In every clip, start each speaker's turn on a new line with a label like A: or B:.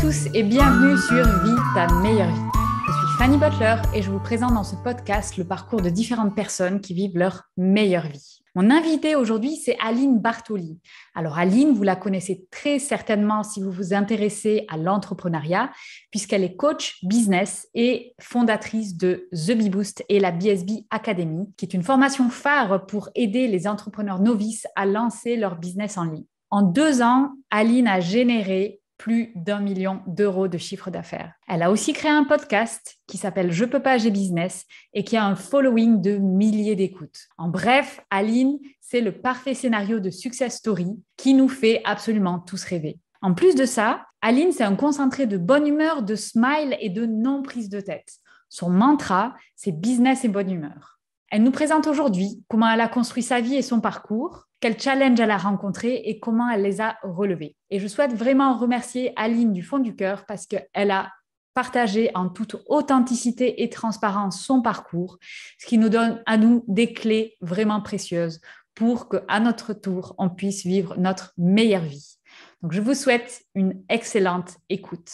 A: tous et bienvenue sur Vie ta meilleure vie. Je suis Fanny Butler et je vous présente dans ce podcast le parcours de différentes personnes qui vivent leur meilleure vie. Mon invitée aujourd'hui, c'est Aline Bartoli. Alors Aline, vous la connaissez très certainement si vous vous intéressez à l'entrepreneuriat, puisqu'elle est coach business et fondatrice de The Bee Boost et la BSB Academy, qui est une formation phare pour aider les entrepreneurs novices à lancer leur business en ligne. En 2 ans, Aline a généré plus d'1 million d'euros de chiffre d'affaires. Elle a aussi créé un podcast qui s'appelle Je peux pas, j'ai business et qui a un following de milliers d'écoutes. En bref, Aline, c'est le parfait scénario de success story qui nous fait absolument tous rêver. En plus de ça, Aline, c'est un concentré de bonne humeur, de smile et de non-prise de tête. Son mantra, c'est business et bonne humeur. Elle nous présente aujourd'hui comment elle a construit sa vie et son parcours, quels challenges elle a rencontrés et comment elle les a relevés. Et je souhaite vraiment remercier Aline du fond du cœur parce qu'elle a partagé en toute authenticité et transparence son parcours, ce qui nous donne à nous des clés vraiment précieuses pour qu'à notre tour, on puisse vivre notre meilleure vie. Donc, je vous souhaite une excellente écoute.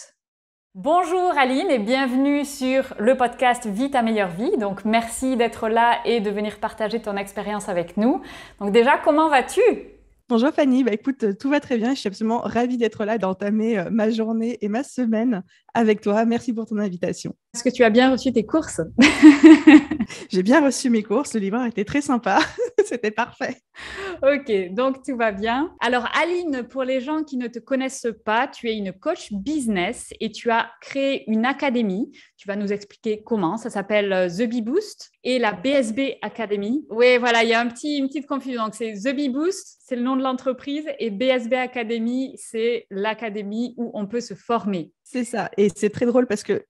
A: Bonjour Aline et bienvenue sur le podcast Vie ta meilleure vie. Donc merci d'être là et de venir partager ton expérience avec nous. Donc déjà, comment vas-tu ?
B: Bonjour Fanny, écoute, tout va très bien. Je suis absolument ravie d'être là, d'entamer ma journée et ma semaine avec toi. Merci pour ton invitation.
A: Est-ce que tu as bien reçu tes courses ?
B: J'ai bien reçu mes courses, le livreur était très sympa, c'était parfait.
A: Ok, donc tout va bien. Alors Aline, pour les gens qui ne te connaissent pas, tu es une coach business et tu as créé une académie. Tu vas nous expliquer comment. Ça s'appelle The Bee Boost et la BSB Academy. Oui, voilà, il y a une petite confusion. Donc c'est The Bee Boost, c'est le nom de l'entreprise et BSB Academy, c'est l'académie où on peut se former.
B: C'est ça, et c'est très drôle parce que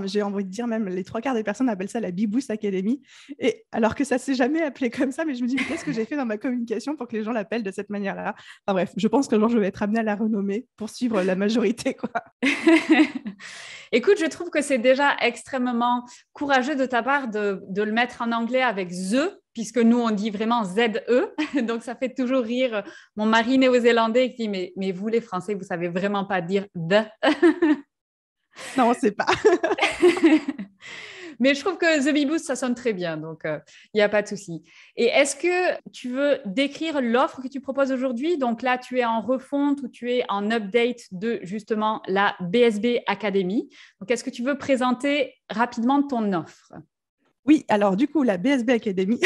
B: j'ai envie de dire même les 3/4 des personnes appellent ça la Bee Boost Academy, et alors que ça ne s'est jamais appelé comme ça, mais je me dis, mais qu'est-ce que j'ai fait dans ma communication pour que les gens l'appellent de cette manière-là ? Enfin bref, je pense qu'un jour je vais être amenée à la renommer pour suivre la majorité, quoi.
A: Écoute, je trouve que c'est déjà extrêmement courageux de ta part de le mettre en anglais avec The, puisque nous, on dit vraiment Z-E. Donc, ça fait toujours rire mon mari néo-zélandais qui dit « Mais vous, les Français, vous ne savez vraiment pas dire The ».
B: Non, on ne sait pas.
A: Mais je trouve que The Bee Boost, ça sonne très bien, donc il n'y a pas de souci. Et est-ce que tu veux décrire l'offre que tu proposes aujourd'hui ? Donc là, tu es en refonte ou tu es en update de justement la BSB Academy. Donc, est-ce que tu veux présenter rapidement ton offre ?
B: Oui, alors du coup, la BSB Academy,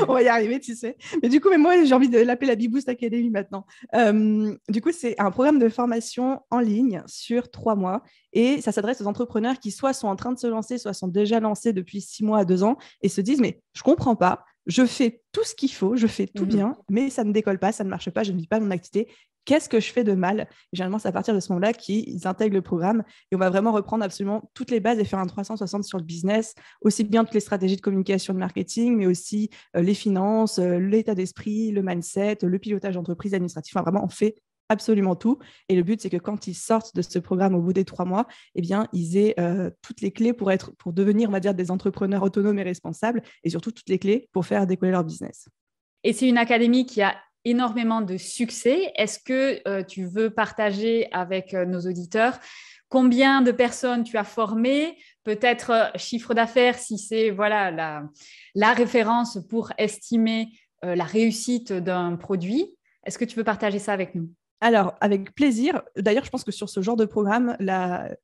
B: on va y arriver, tu sais. Mais du coup, moi, j'ai envie de l'appeler la Bee Boost Academy maintenant. Du coup, c'est un programme de formation en ligne sur 3 mois et ça s'adresse aux entrepreneurs qui soit sont en train de se lancer, soit sont déjà lancés depuis 6 mois à 2 ans et se disent « mais je ne comprends pas, je fais tout ce qu'il faut, je fais tout bien, mais ça ne décolle pas, ça ne marche pas, je ne vis pas mon activité. Qu'est-ce que je fais de mal ?» Et généralement, c'est à partir de ce moment-là qu'ils intègrent le programme et on va vraiment reprendre absolument toutes les bases et faire un 360 sur le business, aussi bien toutes les stratégies de communication, de marketing, mais aussi les finances, l'état d'esprit, le mindset, le pilotage d'entreprise administratif. Enfin, vraiment, on fait absolument tout. Et le but, c'est que quand ils sortent de ce programme au bout des 3 mois, eh bien, ils aient toutes les clés pour devenir, on va dire, des entrepreneurs autonomes et responsables et surtout toutes les clés pour faire décoller leur business.
A: Et c'est une académie qui a énormément de succès. Est-ce que tu veux partager avec nos auditeurs combien de personnes tu as formées, peut-être chiffre d'affaires si c'est voilà, la référence pour estimer la réussite d'un produit. Est-ce que tu veux partager ça avec nous ?
B: Alors, avec plaisir. D'ailleurs, je pense que sur ce genre de programme,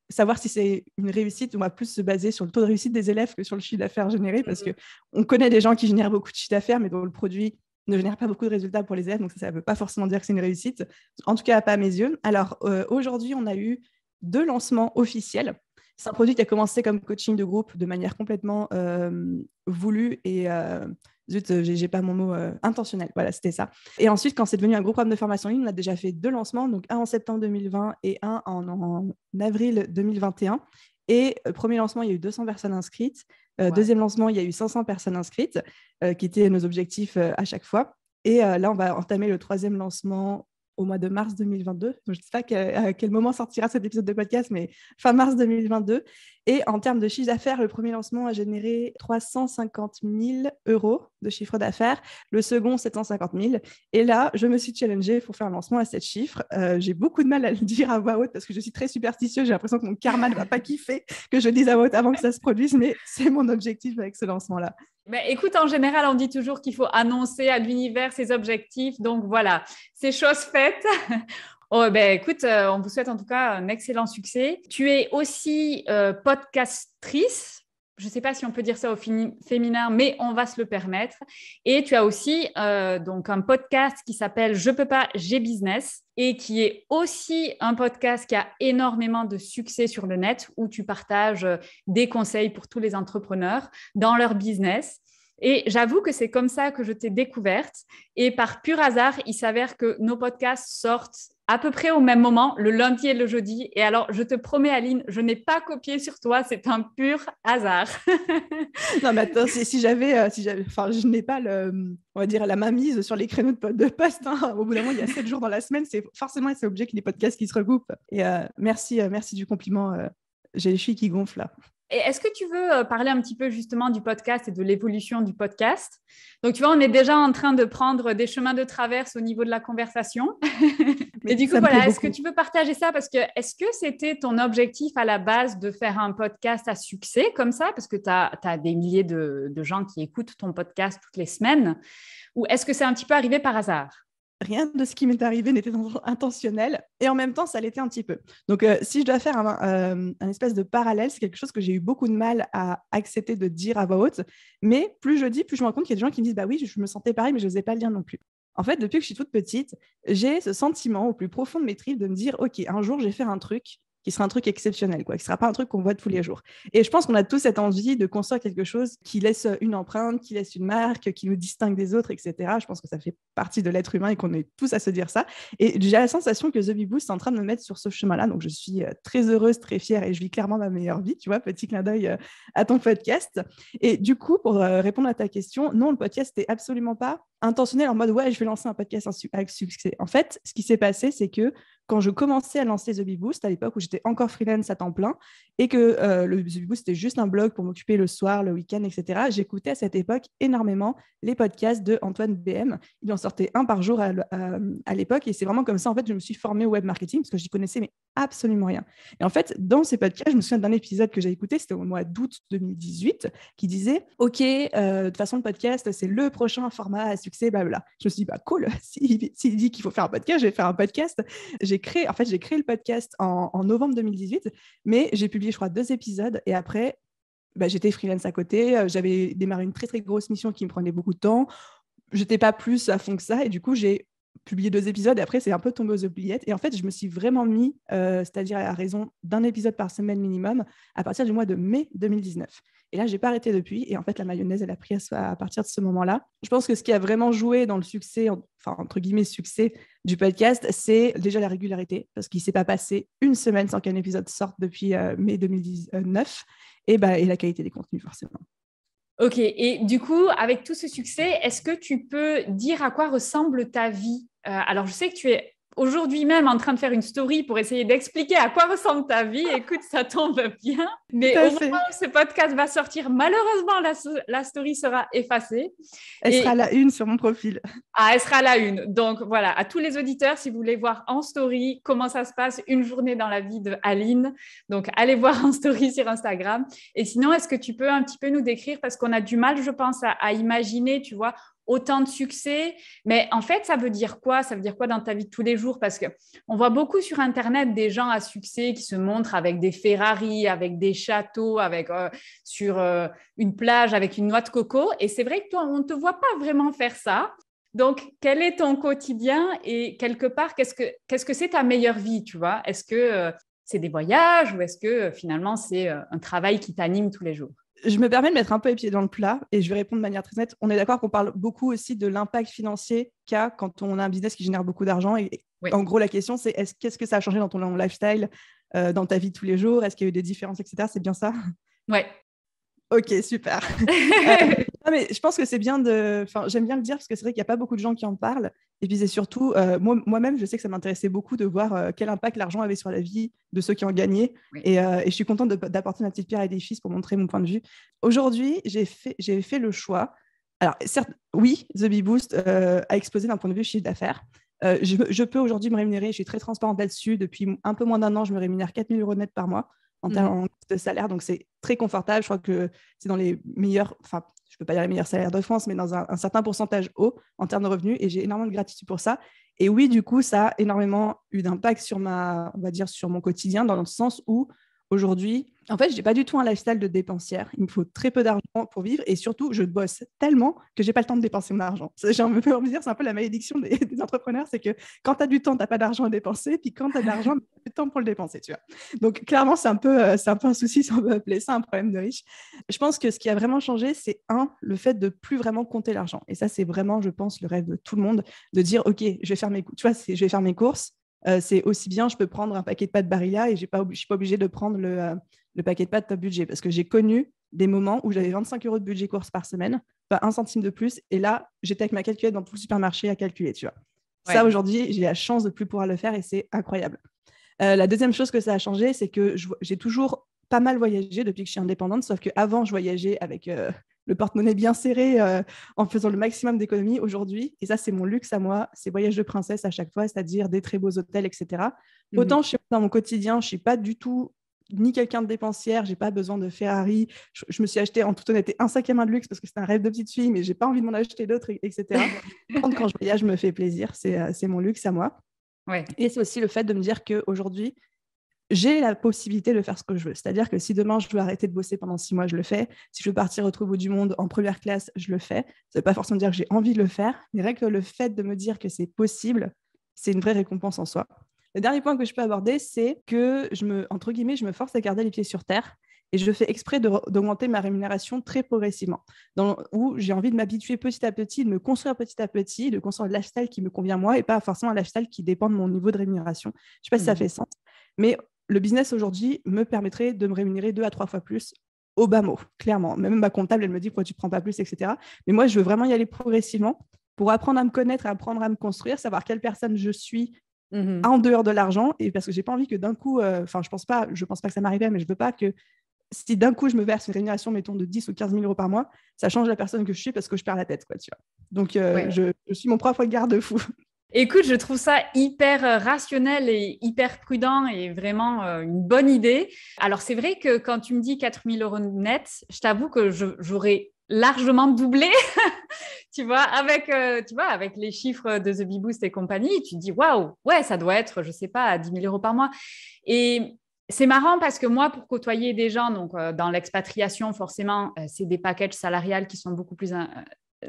B: savoir si c'est une réussite, on va plus se baser sur le taux de réussite des élèves que sur le chiffre d'affaires généré, parce qu'on connaît des gens qui génèrent beaucoup de chiffre d'affaires, mais dont le produit ne génère pas beaucoup de résultats pour les élèves, donc ça ne veut pas forcément dire que c'est une réussite, en tout cas pas à mes yeux. Alors aujourd'hui, on a eu 2 lancements officiels. C'est un produit qui a commencé comme coaching de groupe de manière complètement voulue et j'ai pas mon mot intentionnel, voilà, c'était ça. Et ensuite, quand c'est devenu un gros programme de formation en ligne, on a déjà fait 2 lancements, donc un en septembre 2020 et un en avril 2021. Et premier lancement, il y a eu 200 personnes inscrites. Deuxième lancement, il y a eu 500 personnes inscrites, qui étaient nos objectifs à chaque fois. Et là, on va entamer le 3e lancement au mois de mars 2022. Donc, je ne sais pas à quel moment sortira cet épisode de podcast, mais fin mars 2022. Et en termes de chiffre d'affaires, le premier lancement a généré 350 000 euros de chiffre d'affaires, le second 750 000. Et là, je me suis challengée pour faire un lancement à 7 chiffres. J'ai beaucoup de mal à le dire à voix haute parce que je suis très superstitieuse. J'ai l'impression que mon karma ne va pas kiffer que je le dise à voix haute avant que ça se produise, mais c'est mon objectif avec ce lancement-là.
A: Mais écoute, en général, on dit toujours qu'il faut annoncer à l'univers ses objectifs. Donc voilà, c'est chose faite. Oh, écoute, on vous souhaite en tout cas un excellent succès. Tu es aussi podcastrice. Je ne sais pas si on peut dire ça au féminin, mais on va se le permettre. Et tu as aussi donc un podcast qui s'appelle Je peux pas, j'ai business et qui est aussi un podcast qui a énormément de succès sur le net où tu partages des conseils pour tous les entrepreneurs dans leur business. Et j'avoue que c'est comme ça que je t'ai découverte. Et par pur hasard, il s'avère que nos podcasts sortent à peu près au même moment, le lundi et le jeudi. Et alors, je te promets, Aline, je n'ai pas copié sur toi, c'est un pur hasard.
B: Non, mais attends, si j'avais, enfin, je n'ai pas on va dire, la mainmise sur les créneaux de poste. Hein. Au bout d'un moment, il y a 7 jours dans la semaine, c'est forcément c'est obligé qu'il y ait des podcasts qui se recoupent. Et merci du compliment. J'ai les chevilles qui gonflent là.
A: Et est-ce que tu veux parler un petit peu justement du podcast et de l'évolution du podcast? Donc, tu vois, on est déjà en train de prendre des chemins de traverse au niveau de la conversation. Et du coup, voilà, est-ce que tu veux partager ça? Parce que est-ce que c'était ton objectif à la base de faire un podcast à succès comme ça? Parce que tu as des milliers de gens qui écoutent ton podcast toutes les semaines. Ou est-ce que c'est un petit peu arrivé par hasard?
B: Rien de ce qui m'est arrivé n'était intentionnel et en même temps, ça l'était un petit peu. Donc, si je dois faire un espèce de parallèle, c'est quelque chose que j'ai eu beaucoup de mal à accepter de dire à voix haute. Mais plus je dis, plus je me rends compte qu'il y a des gens qui me disent « bah oui, je me sentais pareil, mais je n'osais pas le dire non plus ». En fait, depuis que je suis toute petite, j'ai ce sentiment au plus profond de mes tripes de me dire « ok, un jour, je vais faire un truc qui sera un truc exceptionnel, quoi, qui ne sera pas un truc qu'on voit tous les jours. » Et je pense qu'on a tous cette envie de construire quelque chose qui laisse une empreinte, qui laisse une marque, qui nous distingue des autres, etc. Je pense que ça fait partie de l'être humain et qu'on est tous à se dire ça. Et j'ai la sensation que The Bee Boost est en train de me mettre sur ce chemin-là. Donc, je suis très heureuse, très fière et je vis clairement ma meilleure vie. Tu vois, petit clin d'œil à ton podcast. Et du coup, pour répondre à ta question, non, le podcast n'était absolument pas intentionnel en mode « ouais, je vais lancer un podcast avec succès ». En fait, ce qui s'est passé, c'est que quand je commençais à lancer The Bee Boost, à l'époque où j'étais encore freelance à temps plein, et que le The Bee Boost, c'était juste un blog pour m'occuper le soir, le week-end, etc., j'écoutais à cette époque énormément les podcasts de Antoine BM. Il en sortait un par jour à l'époque, et c'est vraiment comme ça, en fait, je me suis formée au web marketing, parce que j'y connaissais mais absolument rien. Et en fait, dans ces podcasts, je me souviens d'un épisode que j'ai écouté, c'était au mois d'août 2018, qui disait « Ok, de toute façon, le podcast, c'est le prochain format à succès, blablabla. » Je me suis dit « bah cool, s'il dit qu'il faut faire un podcast, je vais faire un podcast. » J'ai créé le podcast en novembre 2018, mais j'ai publié, je crois, 2 épisodes, et après, j'étais freelance à côté, j'avais démarré une très, très grosse mission qui me prenait beaucoup de temps, j'étais pas plus à fond que ça, et du coup, j'ai publié 2 épisodes, et après, c'est un peu tombé aux oubliettes. Et en fait, je me suis vraiment mis, c'est-à-dire à raison d'un épisode par semaine minimum, à partir du mois de mai 2019. Et là, je n'ai pas arrêté depuis. Et en fait, la mayonnaise, elle a pris à partir de ce moment-là. Je pense que ce qui a vraiment joué dans le succès, enfin, entre guillemets, succès du podcast, c'est déjà la régularité, parce qu'il ne s'est pas passé une semaine sans qu'un épisode sorte depuis mai 2019, et la qualité des contenus, forcément.
A: Ok, et du coup, avec tout ce succès, est-ce que tu peux dire à quoi ressemble ta vie? Alors, je sais que tu es aujourd'hui même en train de faire une story pour essayer d'expliquer à quoi ressemble ta vie. Écoute, ça tombe bien. Mais au moment où ce podcast va sortir, malheureusement, la story sera effacée.
B: Elle sera à la une sur mon profil.
A: Ah, elle sera à la une. Donc, voilà, à tous les auditeurs, si vous voulez voir en story comment ça se passe une journée dans la vie de Aline, donc allez voir en story sur Instagram. Et sinon, est-ce que tu peux un petit peu nous décrire, parce qu'on a du mal, je pense, à imaginer, tu vois, autant de succès, mais en fait, ça veut dire quoi? Ça veut dire quoi dans ta vie de tous les jours? Parce qu'on voit beaucoup sur Internet des gens à succès qui se montrent avec des Ferrari, avec des châteaux, sur une plage avec une noix de coco. Et c'est vrai que toi, on ne te voit pas vraiment faire ça. Donc, quel est ton quotidien? Et quelque part, qu'est-ce que c'est ta meilleure vie, tu vois? Est-ce que c'est des voyages ou est-ce que finalement, c'est un travail qui t'anime tous les jours?
B: Je me permets de mettre un peu les pieds dans le plat et je vais répondre de manière très nette. On est d'accord qu'on parle beaucoup aussi de l'impact financier qu'a quand on a un business qui génère beaucoup d'argent. Et oui. En gros, la question, c'est qu'est-ce que ça a changé dans ton lifestyle, dans ta vie de tous les jours? Est-ce qu'il y a eu des différences, etc.? C'est bien ça?
A: Ouais.
B: Ok, super. Non, mais je pense que c'est bien Enfin, j'aime bien le dire parce que c'est vrai qu'il n'y a pas beaucoup de gens qui en parlent. Et puis c'est surtout, moi-même, je sais que ça m'intéressait beaucoup de voir quel impact l'argent avait sur la vie de ceux qui en gagnaient.
A: Oui.
B: Et je suis contente d'apporter ma petite pierre à l'édifice pour montrer mon point de vue. Aujourd'hui, j'ai fait le choix. Alors, certes, oui, The Bee Boost a explosé d'un point de vue chiffre d'affaires. Je peux aujourd'hui me rémunérer, je suis très transparente là-dessus. Depuis un peu moins d'un an, je me rémunère 4 000 € net par mois en termes de salaire. Donc, c'est très confortable. Je crois que c'est dans les meilleurs, enfin, je ne peux pas dire les meilleurs salaires de France, mais dans un certain pourcentage haut en termes de revenus. Et j'ai énormément de gratitude pour ça. Et oui, du coup, ça a énormément eu d'impact sur on va dire, sur mon quotidien, dans le sens où aujourd'hui, en fait, je n'ai pas du tout un lifestyle de dépensière. Il me faut très peu d'argent pour vivre et surtout, je bosse tellement que je n'ai pas le temps de dépenser mon argent. J'ai envie de dire, c'est un peu la malédiction des entrepreneurs, c'est que quand tu as du temps, tu n'as pas d'argent à dépenser, puis quand tu as de l'argent, tu n'as pas de temps pour le dépenser, tu vois. Donc, clairement, c'est un peu un souci, si on veut appeler ça un problème de riche. Je pense que ce qui a vraiment changé, c'est le fait de plus vraiment compter l'argent. Et ça, c'est vraiment, je pense, le rêve de tout le monde, de dire, OK, je vais faire je vais faire mes courses. C'est aussi bien, je peux prendre un paquet de pâtes Barilla et je ne suis pas obligée de prendre le paquet de pâtes top budget parce que j'ai connu des moments où j'avais 25 € de budget course par semaine, pas un centime de plus. Et là, j'étais avec ma calculette dans tout le supermarché à calculer, tu vois. Ouais. Ça, aujourd'hui, j'ai la chance de ne plus pouvoir le faire et c'est incroyable. La deuxième chose que ça a changé, c'est que j'ai toujours pas mal voyagé depuis que je suis indépendante, sauf qu'avant, je voyageais avec le porte-monnaie bien serré en faisant le maximum d'économies. Aujourd'hui, et ça, c'est mon luxe à moi, c'est voyage de princesse à chaque fois, c'est-à-dire des très beaux hôtels, etc. Autant dans mon quotidien, je ne suis pas du tout ni quelqu'un de dépensière, j'ai pas besoin de Ferrari. Je me suis acheté en toute honnêteté un sac à main de luxe parce que c'est un rêve de petite fille, mais j'ai pas envie de m'en acheter d'autres, etc. Quand je voyage, je me fais plaisir, c'est mon luxe à moi. Ouais. Et c'est aussi le fait de me dire qu'aujourd'hui, j'ai la possibilité de faire ce que je veux. C'est-à-dire que si demain, je veux arrêter de bosser pendant 6 mois, je le fais. Si je veux partir au autre bout du monde en première classe, je le fais. Ça ne veut pas forcément dire que j'ai envie de le faire, mais rien que le fait de me dire que c'est possible, c'est une vraie récompense en soi. Le dernier point que je peux aborder, c'est que entre guillemets, je me force à garder les pieds sur terre et je fais exprès d'augmenter ma rémunération très progressivement, où j'ai envie de m'habituer petit à petit, de me construire petit à petit, de construire le lifestyle qui me convient moi et pas forcément un lifestyle qui dépend de mon niveau de rémunération. Je ne sais pas si ça fait sens, mais le business aujourd'hui me permettrait de me rémunérer 2 à 3 fois plus au bas mot, clairement. Même ma comptable, elle me dit pourquoi tu ne prends pas plus, etc. Mais moi, je veux vraiment y aller progressivement pour apprendre à me connaître et apprendre à me construire, savoir quelle personne je suis en dehors de l'argent. Et parce que je n'ai pas envie que d'un coup, je pense pas que ça m'arriverait, mais je ne veux pas que si d'un coup je me verse une rémunération, mettons, de 10 ou 15 000 € par mois, ça change la personne que je suis parce que je perds la tête, quoi, tu vois. Donc, je suis mon propre garde-fou.
A: Écoute, je trouve ça hyper rationnel et hyper prudent et vraiment une bonne idée. Alors, c'est vrai que quand tu me dis 4 000 € net, je t'avoue que j'aurais largement doublé, tu vois, avec les chiffres de The Bee Boost et compagnie. Tu te dis, waouh, ouais, ça doit être, je sais pas, 10 000 € par mois. Et c'est marrant parce que moi, pour côtoyer des gens, donc dans l'expatriation, forcément, c'est des packages salariales qui sont beaucoup plus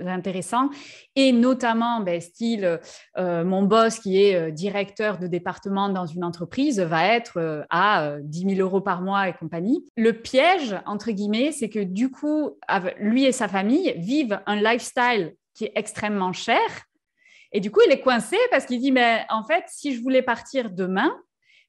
A: intéressant et notamment style mon boss qui est directeur de département dans une entreprise va être à 10 000 € par mois et compagnie. Le piège entre guillemets, c'est que du coup lui et sa famille vivent un lifestyle qui est extrêmement cher et du coup il est coincé parce qu'il dit mais en fait si je voulais partir demain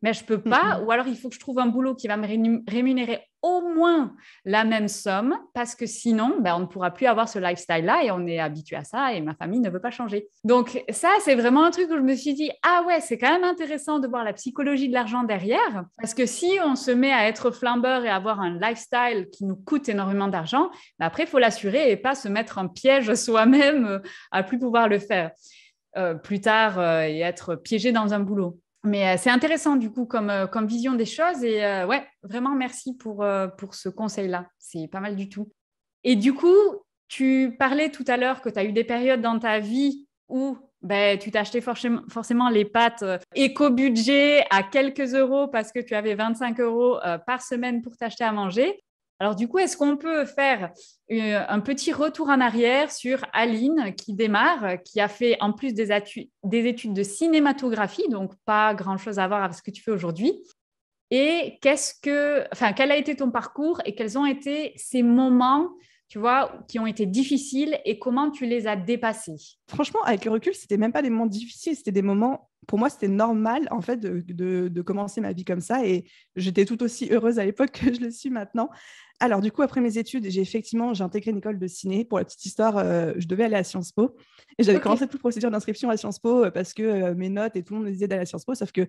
A: mais je ne peux pas, ou alors il faut que je trouve un boulot qui va me rémunérer au moins la même somme, parce que sinon, on ne pourra plus avoir ce lifestyle-là et on est habitué à ça et ma famille ne veut pas changer. Donc ça, c'est vraiment un truc où je me suis dit, ah ouais, c'est quand même intéressant de voir la psychologie de l'argent derrière, parce que si on se met à être flambeur et avoir un lifestyle qui nous coûte énormément d'argent, après, il faut l'assurer et pas se mettre un piège soi-même à plus pouvoir le faire plus tard et être piégé dans un boulot. Mais c'est intéressant du coup comme vision des choses et ouais, vraiment merci pour ce conseil-là. C'est pas mal du tout. Et du coup, tu parlais tout à l'heure que tu as eu des périodes dans ta vie où tu t'achetais forcément les pâtes éco-budget à quelques euros parce que tu avais 25 € par semaine pour t'acheter à manger. Alors du coup, est-ce qu'on peut faire un petit retour en arrière sur Aline qui démarre, qui a fait en plus des études de cinématographie, donc pas grand-chose à voir avec ce que tu fais aujourd'hui. Et quel a été ton parcours et quels ont été ces moments, tu vois, qui ont été difficiles et comment tu les as dépassés?
B: Franchement, avec le recul, c'était même pas des moments difficiles, c'était des moments, pour moi, c'était normal en fait de commencer ma vie comme ça et j'étais tout aussi heureuse à l'époque que je le suis maintenant. Alors du coup, après mes études, j'ai intégré une école de ciné. Pour la petite histoire, je devais aller à Sciences Po et j'avais commencé toute procédure d'inscription à Sciences Po parce que mes notes et tout le monde me disait d'aller à Sciences Po, sauf que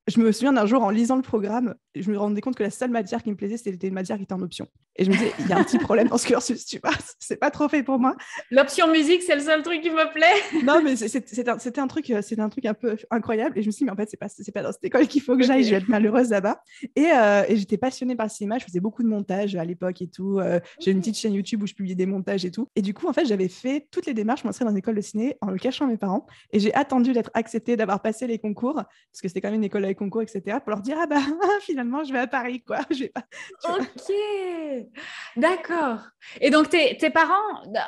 B: je me souviens d'un jour en lisant le programme, je me rendais compte que la seule matière qui me plaisait, c'était une matière qui était en option. Et je me disais, il y a un petit problème dans ce cursus, tu vois, c'est pas trop fait pour moi.
A: L'option musique, c'est le seul truc qui me plaît.
B: Non, mais c'était un truc un peu incroyable. Et je me suis dit, mais en fait, c'est pas dans cette école qu'il faut que j'aille, je vais être malheureuse là-bas. Et j'étais passionnée par le cinéma, je faisais beaucoup de montage à l'époque et tout. J'ai une petite chaîne YouTube où je publiais des montages et tout. Et du coup, en fait, j'avais fait toutes les démarches pour m'inscrire dans une école de ciné en le cachant à mes parents. Et j'ai attendu d'être acceptée, d'avoir passé les concours, parce que c'était quand même une école avec concours, etc., pour leur dire, ah bah, finalement, je vais à Paris, quoi. Je vais pas,
A: Ok, d'accord. Et donc, tes parents,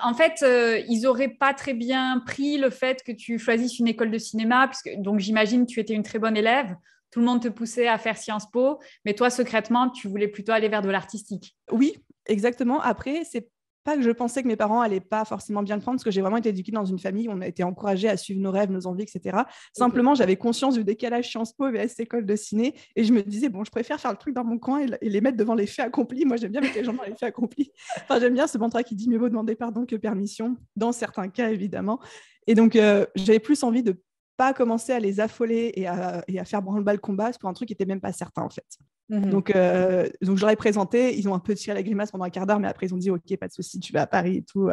A: en fait, ils n'auraient pas très bien pris le fait que tu choisisses une école de cinéma, puisque, donc j'imagine que tu étais une très bonne élève. Tout le monde te poussait à faire Sciences Po, mais toi, secrètement, tu voulais plutôt aller vers de l'artistique.
B: Oui, exactement. Après, c'est pas que je pensais que mes parents allaient pas forcément bien le prendre, parce que j'ai vraiment été éduquée dans une famille où on a été encouragés à suivre nos rêves, nos envies, etc. Simplement, j'avais conscience du décalage Sciences Po vs école de ciné, et je me disais, bon, je préfère faire le truc dans mon coin et les mettre devant les faits accomplis. Moi, j'aime bien mettre les gens dans les faits accomplis. Enfin, j'aime bien ce mantra qui dit mieux vaut demander pardon que permission, dans certains cas, évidemment. Et donc, j'avais plus envie de pas commencer à les affoler et à faire branle-bas le combat pour un truc qui était même pas certain, en fait. Donc, je leur ai présenté, ils ont un peu tiré la grimace pendant un quart d'heure, mais après ils ont dit ok, pas de souci, tu vas à Paris et tout.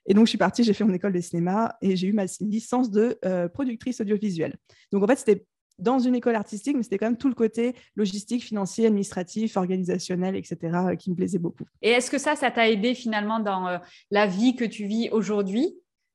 B: Et donc je suis partie, j'ai fait mon école de cinéma et j'ai eu ma licence de productrice audiovisuelle. Donc en fait, c'était dans une école artistique, mais c'était quand même tout le côté logistique, financier, administratif, organisationnel, etc., qui me plaisait beaucoup.
A: Et est-ce que ça t'a aidé finalement dans la vie que tu vis aujourd'hui?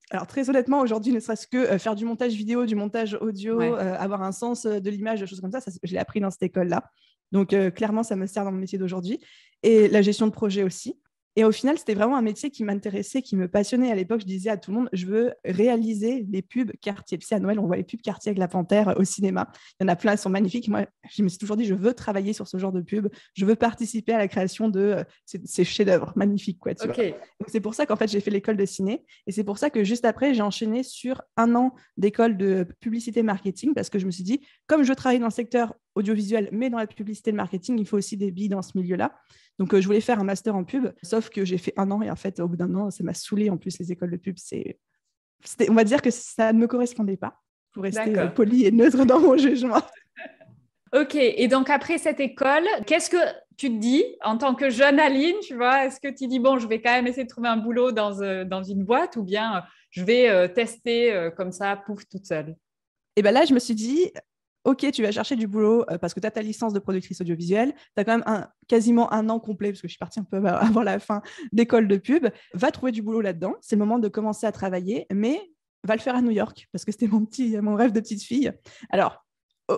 B: Alors très honnêtement, aujourd'hui, ne serait-ce que faire du montage vidéo, du montage audio, avoir un sens de l'image, des choses comme ça, je l'ai appris dans cette école-là. Donc clairement, ça me sert dans mon métier d'aujourd'hui. Et la gestion de projet aussi. Et au final, c'était vraiment un métier qui m'intéressait, qui me passionnait. À l'époque, je disais à tout le monde, je veux réaliser les pubs quartier. Tu sais, à Noël, on voit les pubs quartier avec la panthère au cinéma. Il y en a plein, elles sont magnifiques. Moi, je me suis toujours dit, je veux travailler sur ce genre de pub. Je veux participer à la création de ces chefs-d'œuvre magnifiques, quoi, tu vois. Donc, c'est pour ça qu'en fait, j'ai fait l'école de ciné. Et c'est pour ça que juste après, j'ai enchaîné sur 1 an d'école de publicité marketing parce que je me suis dit, comme je travaille dans le secteur audiovisuel, mais dans la publicité et le marketing, il faut aussi des billes dans ce milieu-là. Donc, je voulais faire un master en pub, sauf que j'ai fait 1 an et en fait, au bout d'1 an, ça m'a saoulé. En plus, les écoles de pub, on va dire que ça ne me correspondait pas, pour rester poli et neutre dans mon jugement.
A: Ok, et donc après cette école, qu'est-ce que tu te dis en tant que jeune Aline, tu vois? Est-ce que tu dis, bon, je vais quand même essayer de trouver un boulot dans une boîte ou bien je vais tester comme ça, pouf, toute seule?
B: Et bien là, je me suis dit, ok, tu vas chercher du boulot parce que tu as ta licence de productrice audiovisuelle, tu as quand même quasiment 1 an complet, parce que je suis partie un peu avant la fin d'école de pub, va trouver du boulot là-dedans, c'est le moment de commencer à travailler, mais va le faire à New York, parce que c'était mon rêve de petite fille. Alors,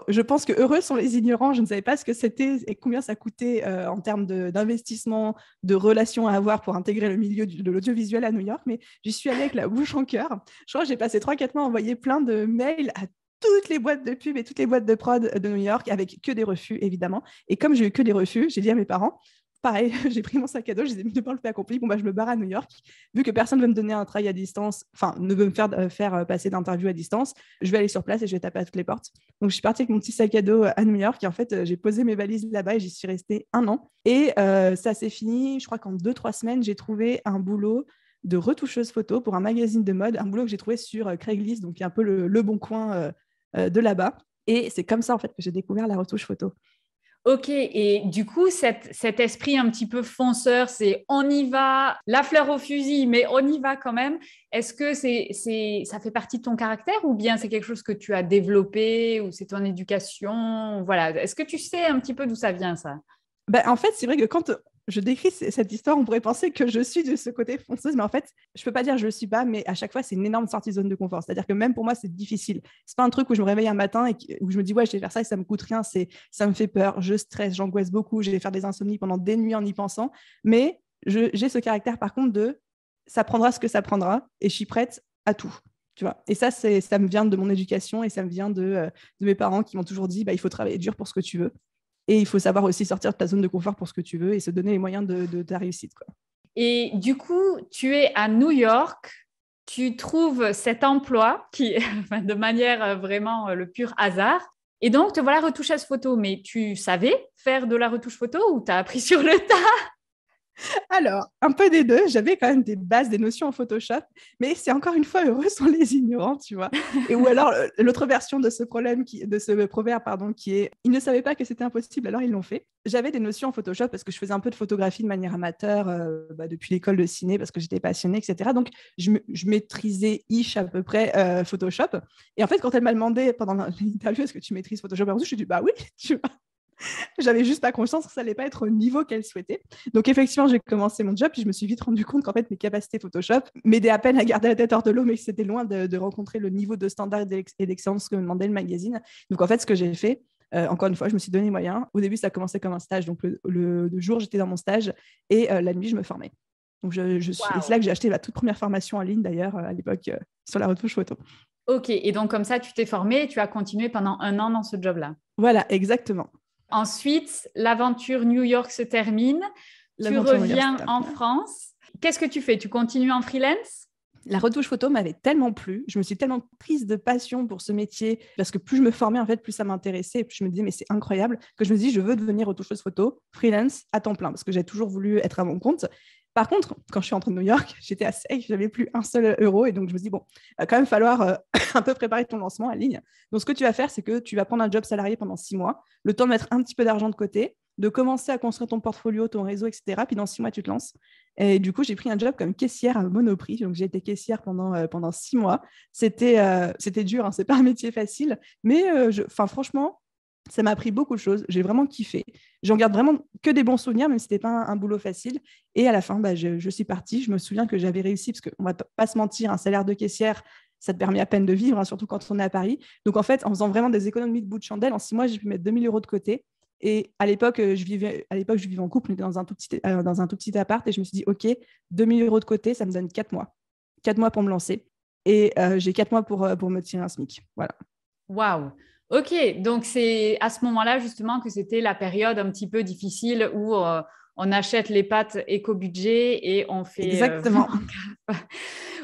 B: je pense que heureux sont les ignorants, je ne savais pas ce que c'était et combien ça coûtait en termes d'investissement, de relations à avoir pour intégrer le milieu de l'audiovisuel à New York, mais j'y suis allée avec la bouche en cœur. Je crois que j'ai passé 3-4 mois à envoyer plein de mails à toutes les boîtes de pub et toutes les boîtes de prod de New York avec que des refus, évidemment. Et comme j'ai eu que des refus, j'ai dit à mes parents, pareil, j'ai pris mon sac à dos, je les ai mis devant le fait accompli, bon, bah, je me barre à New York. Vu que personne ne veut me donner un travail à distance, enfin, ne veut me faire passer d'interview à distance, je vais aller sur place et je vais taper à toutes les portes. Donc, je suis partie avec mon petit sac à dos à New York et en fait, j'ai posé mes valises là-bas et j'y suis restée 1 an. Et ça s'est fini, je crois qu'en 2-3 semaines, j'ai trouvé un boulot de retoucheuse photo pour un magazine de mode, un boulot que j'ai trouvé sur Craigslist, donc qui est un peu le bon coin de là-bas. Et c'est comme ça, en fait, que j'ai découvert la retouche photo.
A: Ok, et du coup, cet esprit un petit peu fonceur, c'est on y va, la fleur au fusil, mais on y va quand même. Est-ce que ça fait partie de ton caractère ou bien c'est quelque chose que tu as développé ou c'est ton éducation? Voilà. Est-ce que tu sais un petit peu d'où ça vient, ça?
B: En fait, c'est vrai que quand je décris cette histoire, on pourrait penser que je suis de ce côté fonceuse, mais en fait, je peux pas dire que je le suis pas, mais à chaque fois, c'est une énorme sortie de zone de confort. C'est-à-dire que même pour moi, c'est difficile. C'est pas un truc où je me réveille un matin et où je me dis, ouais, je vais faire ça et ça me coûte rien. Ça me fait peur, je stresse, j'angoisse beaucoup, je vais faire des insomnies pendant des nuits en y pensant. Mais j'ai ce caractère, par contre, ça prendra ce que ça prendra et je suis prête à tout. Tu vois. Et ça me vient de mon éducation et ça me vient de mes parents qui m'ont toujours dit, il faut travailler dur pour ce que tu veux. Et il faut savoir aussi sortir de ta zone de confort pour ce que tu veux et se donner les moyens de ta réussite, quoi.
A: Et du coup, tu es à New York, tu trouves cet emploi qui, enfin, de manière vraiment le pur hasard. Et donc, te voilà retoucheuse photo. Mais tu savais faire de la retouche photo ou tu as appris sur le tas?
B: Alors, un peu des deux. J'avais quand même des bases, des notions en Photoshop, mais c'est encore une fois heureux sont les ignorants, tu vois. Et ou alors, l'autre version de ce problème, de ce proverbe, pardon, qui est ils ne savaient pas que c'était impossible, alors ils l'ont fait. J'avais des notions en Photoshop parce que je faisais un peu de photographie de manière amateur depuis l'école de ciné parce que j'étais passionnée, etc. Donc, je maîtrisais à peu près Photoshop. Et en fait, quand elle m'a demandé pendant l'interview, est-ce que tu maîtrises Photoshop, je lui ai dit, bah oui, tu vois. J'avais juste pas conscience que ça allait pas être au niveau qu'elle souhaitait. Donc effectivement, j'ai commencé mon job, puis je me suis vite rendu compte qu'en fait mes capacités Photoshop m'aidaient à peine à garder la tête hors de l'eau, mais que c'était loin de rencontrer le niveau de standard et d'excellence que me demandait le magazine. Donc en fait, ce que j'ai fait, encore une fois, je me suis donné moyens. Au début, ça a commencé comme un stage. Donc le jour, j'étais dans mon stage et la nuit, je me formais. Donc et c'est là que j'ai acheté ma toute première formation en ligne d'ailleurs à l'époque sur la retouche photo.
A: Ok, et donc comme ça, tu t'es formée et tu as continué pendant 1 an dans ce job-là.
B: Voilà, exactement.
A: Ensuite, l'aventure New York se termine. Tu reviens en France. Qu'est-ce que tu fais? Tu continues en freelance?
B: La retouche photo m'avait tellement plu, je me suis tellement prise de passion pour ce métier, parce que plus je me formais, en fait, plus ça m'intéressait, et plus je me disais, mais c'est incroyable, que je me dis, je veux devenir retoucheuse photo, freelance, à temps plein, parce que j'ai toujours voulu être à mon compte. Par contre, quand je suis rentrée de New York, j'étais à sec, je n'avais plus un seul euro, et donc je me dis, bon, il va quand même falloir un peu préparer ton lancement en ligne. Donc ce que tu vas faire, c'est que tu vas prendre un job salarié pendant 6 mois, le temps de mettre un petit peu d'argent de côté, de commencer à construire ton portfolio, ton réseau, etc. Puis dans 6 mois, tu te lances. Et du coup, j'ai pris un job comme caissière à Monoprix. Donc, j'ai été caissière pendant 6 mois. C'était dur, hein, c'est pas un métier facile. Mais franchement, ça m'a appris beaucoup de choses. J'ai vraiment kiffé. J'en garde vraiment que des bons souvenirs, même si ce n'était pas un boulot facile. Et à la fin, je suis partie. Je me souviens que j'avais réussi, parce qu'on ne va pas se mentir, un salaire de caissière, ça te permet à peine de vivre, hein, surtout quand on est à Paris. Donc, en fait, en faisant vraiment des économies de bout de chandelle, en 6 mois, j'ai pu mettre 2 000 euros de côté. Et à l'époque, je vivais en couple, on était dans un tout petit appart, et je me suis dit, OK, 2 000 euros de côté, ça me donne 4 mois. 4 mois pour me lancer. Et j'ai 4 mois pour me tirer un SMIC. Voilà.
A: Waouh! Ok, donc c'est à ce moment-là justement que c'était la période un petit peu difficile où on achète les pâtes éco-budget et on fait
B: Exactement.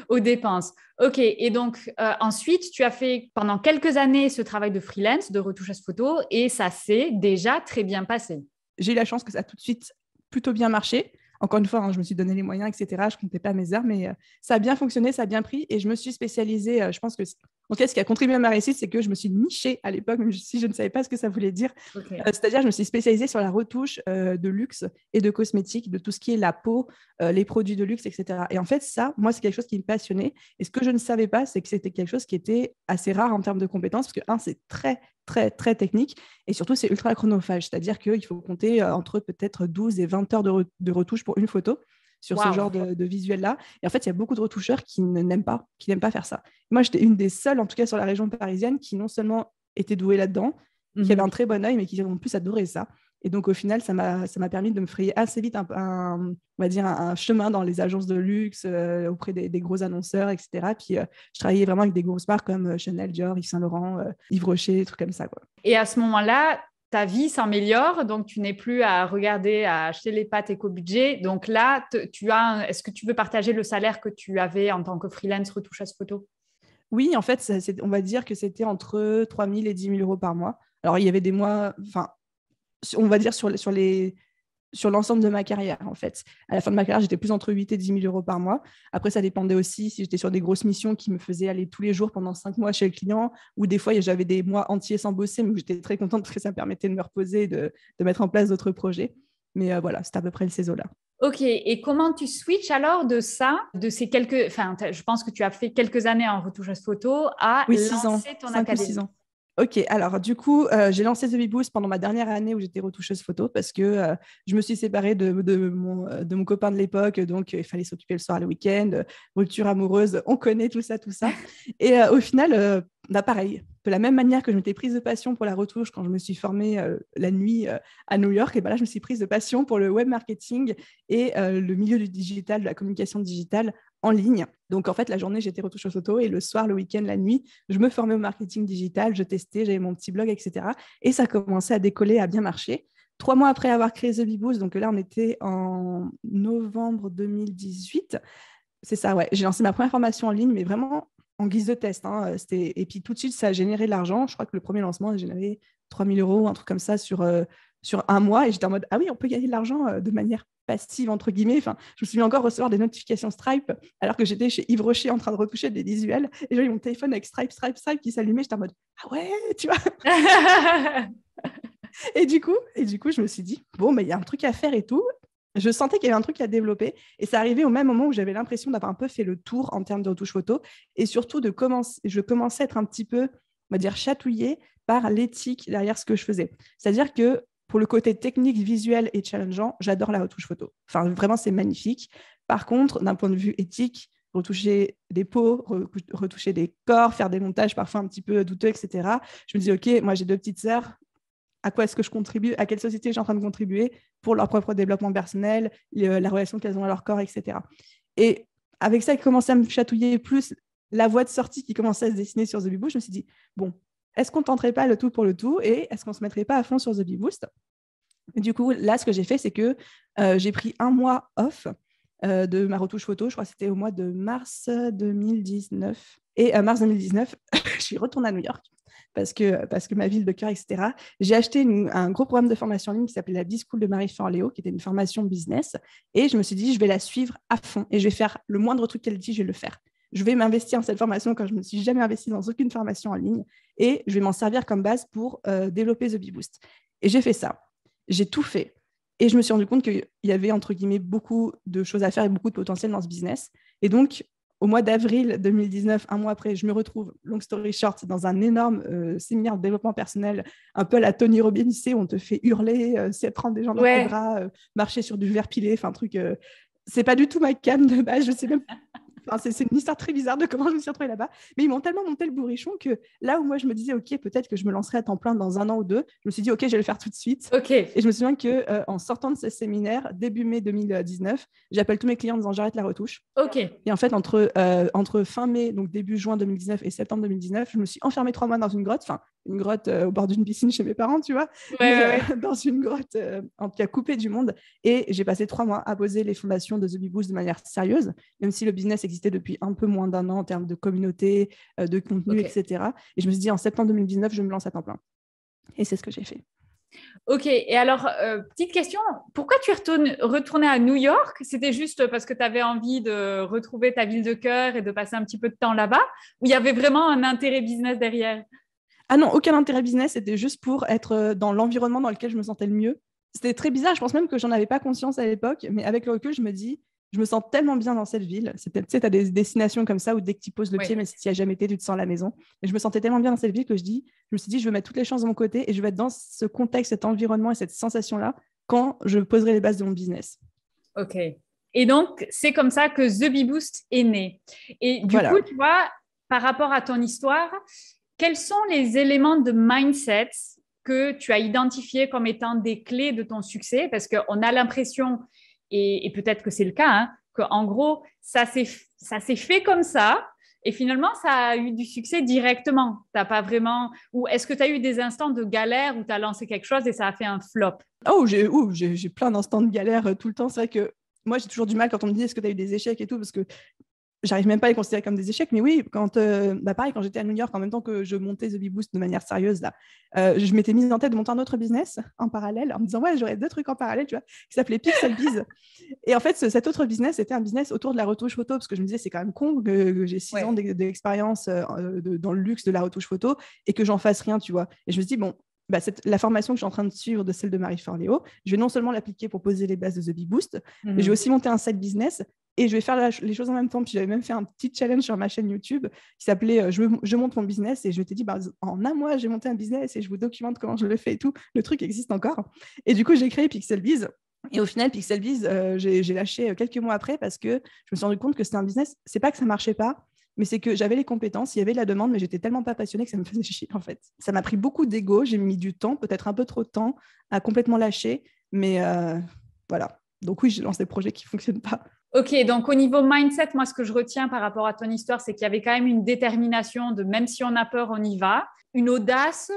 A: aux dépenses. Ok, et donc ensuite, tu as fait pendant quelques années ce travail de freelance, de retoucheuse photo, et ça s'est déjà très bien passé.
B: J'ai eu la chance que ça a tout de suite plutôt bien marché. Encore une fois, hein, je me suis donné les moyens, etc. Je ne comptais pas mes heures, mais ça a bien fonctionné, ça a bien pris. Et je me suis spécialisée, je pense que, en tout cas, ce qui a contribué à ma réussite, c'est que je me suis nichée à l'époque, même si je ne savais pas ce que ça voulait dire.
A: Okay.
B: C'est-à-dire, je me suis spécialisée sur la retouche de luxe et de cosmétiques, de tout ce qui est la peau, les produits de luxe, etc. Et en fait, ça, moi, c'est quelque chose qui me passionnait. Et ce que je ne savais pas, c'est que c'était quelque chose qui était assez rare en termes de compétences, parce que, c'est très, très, très technique. Et surtout, c'est ultra chronophage. C'est-à-dire qu'il faut compter entre peut-être 12 et 20 heures de retouche pour une photo sur ce genre de visuel-là. Et en fait, il y a beaucoup de retoucheurs qui n'aiment pas faire ça. Moi, j'étais une des seules, en tout cas sur la région parisienne, qui non seulement était douée là-dedans, qui avait un très bon œil, mais qui en plus adorait ça. Et donc, au final, ça m'a permis de me frayer assez vite on va dire un chemin dans les agences de luxe, auprès des gros annonceurs, etc. Puis, je travaillais vraiment avec des grosses marques comme Chanel, Dior, Yves Saint Laurent, Yves Rocher, des trucs comme ça, quoi.
A: Et à ce moment-là, ta vie s'améliore, donc tu n'es plus à regarder, à acheter les pâtes éco-budget. Donc là, est-ce que tu veux partager le salaire que tu avais en tant que freelance retoucheuse photo?
B: Oui, en fait, on va dire que c'était entre 3 000 et 10 000 euros par mois. Alors, il y avait des mois, on va dire sur l'ensemble de ma carrière, en fait. À la fin de ma carrière, j'étais plus entre 8 et 10 000 euros par mois. Après, ça dépendait aussi si j'étais sur des grosses missions qui me faisaient aller tous les jours pendant 5 mois chez le client, ou des fois, j'avais des mois entiers sans bosser, mais j'étais très contente parce que ça me permettait de me reposer, de mettre en place d'autres projets. Mais voilà, c'était à peu près le CESO-là.
A: Ok, et comment tu switches alors de ça, je pense que tu as fait quelques années en retoucheuse photo, à lancer ton académie?
B: 6 ans. Ok, alors du coup, j'ai lancé The Bee Boost pendant ma dernière année où j'étais retoucheuse photo parce que je me suis séparée de mon copain de l'époque, donc il fallait s'occuper le soir, le week-end, rupture amoureuse, on connaît tout ça. Et au final, pareil, de la même manière que je m'étais prise de passion pour la retouche quand je me suis formée la nuit à New York, et ben là, je me suis prise de passion pour le web marketing et le milieu du digital, de la communication digitale en ligne. Donc, en fait, la journée, j'étais retoucheuse photo et le soir, le week-end, la nuit, je me formais au marketing digital, je testais, j'avais mon petit blog, etc. Et ça commençait à décoller, à bien marcher. 3 mois après avoir créé The Bee Boost, donc là, on était en novembre 2018. C'est ça, ouais. J'ai lancé ma première formation en ligne, mais vraiment en guise de test. Hein. Et puis tout de suite, ça a généré de l'argent. Je crois que le premier lancement a généré 3 000 €, un truc comme ça sur un mois. Et j'étais en mode, ah oui, on peut gagner de l'argent de manière passive, entre guillemets. Enfin, je me souviens encore recevoir des notifications Stripe alors que j'étais chez Yves Rocher en train de retoucher des visuels. Et j'ai eu mon téléphone avec Stripe qui s'allumait. J'étais en mode, ah ouais, tu vois. Et du coup, je me suis dit, bon, mais il y a un truc à faire et tout. Je sentais qu'il y avait un truc à développer et ça arrivait au même moment où j'avais l'impression d'avoir un peu fait le tour en termes de retouche photo et surtout je commençais à être un petit peu, on va dire, chatouillée par l'éthique derrière ce que je faisais. C'est-à-dire que pour le côté technique, visuel et challengeant, j'adore la retouche photo. Enfin, vraiment, c'est magnifique. Par contre, d'un point de vue éthique, retoucher des peaux, retoucher des corps, faire des montages parfois un petit peu douteux, etc. Je me dis, OK, moi, j'ai 2 petites sœurs. À quoi est-ce que je contribue, à quelle société je suis en train de contribuer pour leur propre développement personnel, la relation qu'elles ont à leur corps, etc. Et avec ça, il commençait à me chatouiller plus la voie de sortie qui commençait à se dessiner sur The Bee Boost. Je me suis dit, bon, est-ce qu'on ne tenterait pas le tout pour le tout et est-ce qu'on ne se mettrait pas à fond sur The Bee Boost? Et du coup, là, ce que j'ai fait, c'est que j'ai pris 1 mois off de ma retouche photo. Je crois que c'était au mois de mars 2019. Et mars 2019, je suis retournée à New York parce que ma ville de cœur, etc. J'ai acheté un gros programme de formation en ligne qui s'appelait la B-School de Marie Forleo, qui était une formation business. Et je me suis dit, je vais la suivre à fond et je vais faire le moindre truc qu'elle dit, je vais le faire. Je vais m'investir dans cette formation quand je ne me suis jamais investie dans aucune formation en ligne et je vais m'en servir comme base pour développer The Bee Boost. Et j'ai fait ça. J'ai tout fait. Et je me suis rendu compte qu'il y avait, entre guillemets, beaucoup de choses à faire et beaucoup de potentiel dans ce business. Et donc, au mois d'avril 2019, 1 mois après, je me retrouve, long story short, dans un énorme séminaire de développement personnel, un peu à la Tony Robbins, où on te fait hurler, prendre des gens dans tes bras, marcher sur du verre pilé, enfin, un truc... c'est pas du tout ma cam de base, je sais même... Enfin, c'est une histoire très bizarre de comment je me suis retrouvée là-bas. Mais ils m'ont tellement monté le bourrichon que là où moi, je me disais, OK, peut-être que je me lancerai à temps plein dans 1 an ou 2, je me suis dit, OK, je vais le faire tout de suite.
A: Okay.
B: Et je me souviens qu'en sortant de ce séminaire, début mai 2019, j'appelle tous mes clients en disant, j'arrête la retouche.
A: Okay.
B: Et en fait, entre fin mai, donc début juin 2019 et septembre 2019, je me suis enfermée 3 mois dans une grotte, enfin, une grotte au bord d'une piscine chez mes parents, tu vois, dans une grotte en tout cas coupée du monde. Et j'ai passé 3 mois à poser les fondations de The Bee Boost de manière sérieuse, même si le business existait depuis un peu moins d'1 an en termes de communauté, de contenu, etc. Et je me suis dit, en septembre 2019, je me lance à temps plein. Et c'est ce que j'ai fait.
A: Ok, et alors, petite question, pourquoi tu es retournée à New York? C'était juste parce que tu avais envie de retrouver ta ville de cœur et de passer un petit peu de temps là-bas? Ou il y avait vraiment un intérêt business derrière?
B: Ah non, aucun intérêt business, c'était juste pour être dans l'environnement dans lequel je me sentais le mieux. C'était très bizarre, je pense même que j'en avais pas conscience à l'époque, mais avec le recul, je me dis, je me sens tellement bien dans cette ville. Tu sais, tu as des destinations comme ça où dès que tu poses le pied, mais si tu n'y as jamais été, tu te sens à la maison. Et je me sentais tellement bien dans cette ville que je me suis dit, je veux mettre toutes les chances de mon côté et je vais être dans ce contexte, cet environnement et cette sensation-là quand je poserai les bases de mon business.
A: Ok. Et donc, c'est comme ça que The Bee Boost est né. Et du coup, tu vois, par rapport à ton histoire, quels sont les éléments de mindset que tu as identifiés comme étant des clés de ton succès? Parce qu'on a l'impression, et peut-être que c'est le cas, hein, qu'en gros, ça s'est fait comme ça, et finalement, ça a eu du succès directement. T'as pas vraiment... Ou est-ce que tu as eu des instants de galère où tu as lancé quelque chose et ça a fait un flop?
B: J'ai plein d'instants de galère tout le temps. C'est vrai que moi, j'ai toujours du mal quand on me dit est-ce que tu as eu des échecs et tout, parce que j'arrive même pas à les considérer comme des échecs, mais oui, pareil, quand j'étais à New York, en même temps que je montais The Bee Boost de manière sérieuse, là, je m'étais mise en tête de monter un autre business en parallèle, en me disant, ouais, j'aurais 2 trucs en parallèle, tu vois, qui s'appelait Pixel Biz. Et en fait, cet autre business, c'était un business autour de la retouche photo, parce que je me disais, c'est quand même con que j'ai 6 ans d'expérience dans le luxe de la retouche photo et que j'en fasse rien, tu vois. Et je me suis dit, bon, la formation que je suis en train de suivre de celle de Marie Forleo, je vais non seulement l'appliquer pour poser les bases de The Bee Boost, mais je vais aussi monter un side business et je vais faire les choses en même temps. Puis j'avais même fait un petit challenge sur ma chaîne YouTube qui s'appelait je monte mon business et je t'ai dit en 1 mois j'ai monté un business et je vous documente comment je le fais et tout. Le truc existe encore. Et du coup j'ai créé Pixel Biz. Et au final, Pixel Biz, j'ai lâché quelques mois après parce que je me suis rendu compte que c'était un business. C'est pas que ça marchait pas, mais c'est que j'avais les compétences, il y avait de la demande, mais j'étais tellement pas passionnée que ça me faisait chier, en fait. Ça m'a pris beaucoup d'ego, j'ai mis du temps, peut-être un peu trop de temps, à complètement lâcher, mais voilà. Donc oui, j'ai lancé des projets qui ne fonctionnent pas.
A: Ok, donc au niveau mindset, moi, ce que je retiens par rapport à ton histoire, c'est qu'il y avait quand même une détermination de même si on a peur, on y va, une audace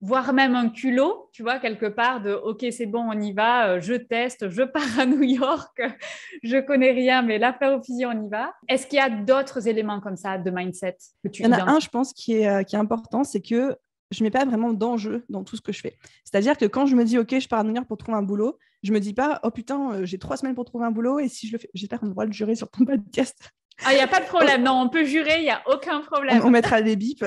A: voire même un culot, tu vois, quelque part de OK, c'est bon, on y va, je teste, je pars à New York, je connais rien, mais la fleur au fusil, on y va. Est-ce qu'il y a d'autres éléments comme ça de mindset que tu
B: Il y en a un,
A: identifies?
B: je pense, qui est important, c'est que je ne mets pas vraiment d'enjeu dans tout ce que je fais. C'est-à-dire que quand je me dis, OK, je pars à New York pour trouver un boulot, je ne me dis pas, oh putain, j'ai 3 semaines pour trouver un boulot et si je le fais, j'espère qu'on a le droit de jurer sur ton podcast.
A: Ah, il n'y a pas de problème. Non, on peut jurer, il n'y a aucun problème.
B: On mettra des bips.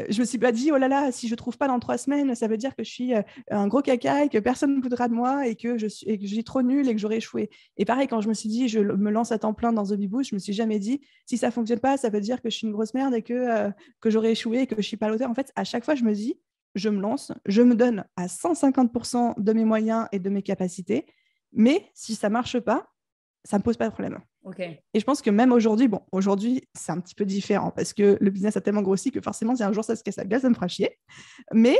B: Je me suis pas dit, oh là là, si je trouve pas dans 3 semaines, ça veut dire que je suis un gros caca et que personne ne voudra de moi et que je suis trop nulle et que j'aurais échoué. Et pareil, quand je me suis dit, je me lance à temps plein dans The Bee Boost, je me suis jamais dit, si ça fonctionne pas, ça veut dire que je suis une grosse merde et que j'aurais échoué et que je suis pas à l'auteur. En fait, à chaque fois, je me dis, je me lance, je me donne à 150% de mes moyens et de mes capacités, mais si ça marche pas, ça me pose pas de problème.
A: Okay.
B: Et je pense que même aujourd'hui, aujourd'hui, c'est un petit peu différent parce que le business a tellement grossi que forcément, si un jour ça se casse la gueule, ça me fera chier. Mais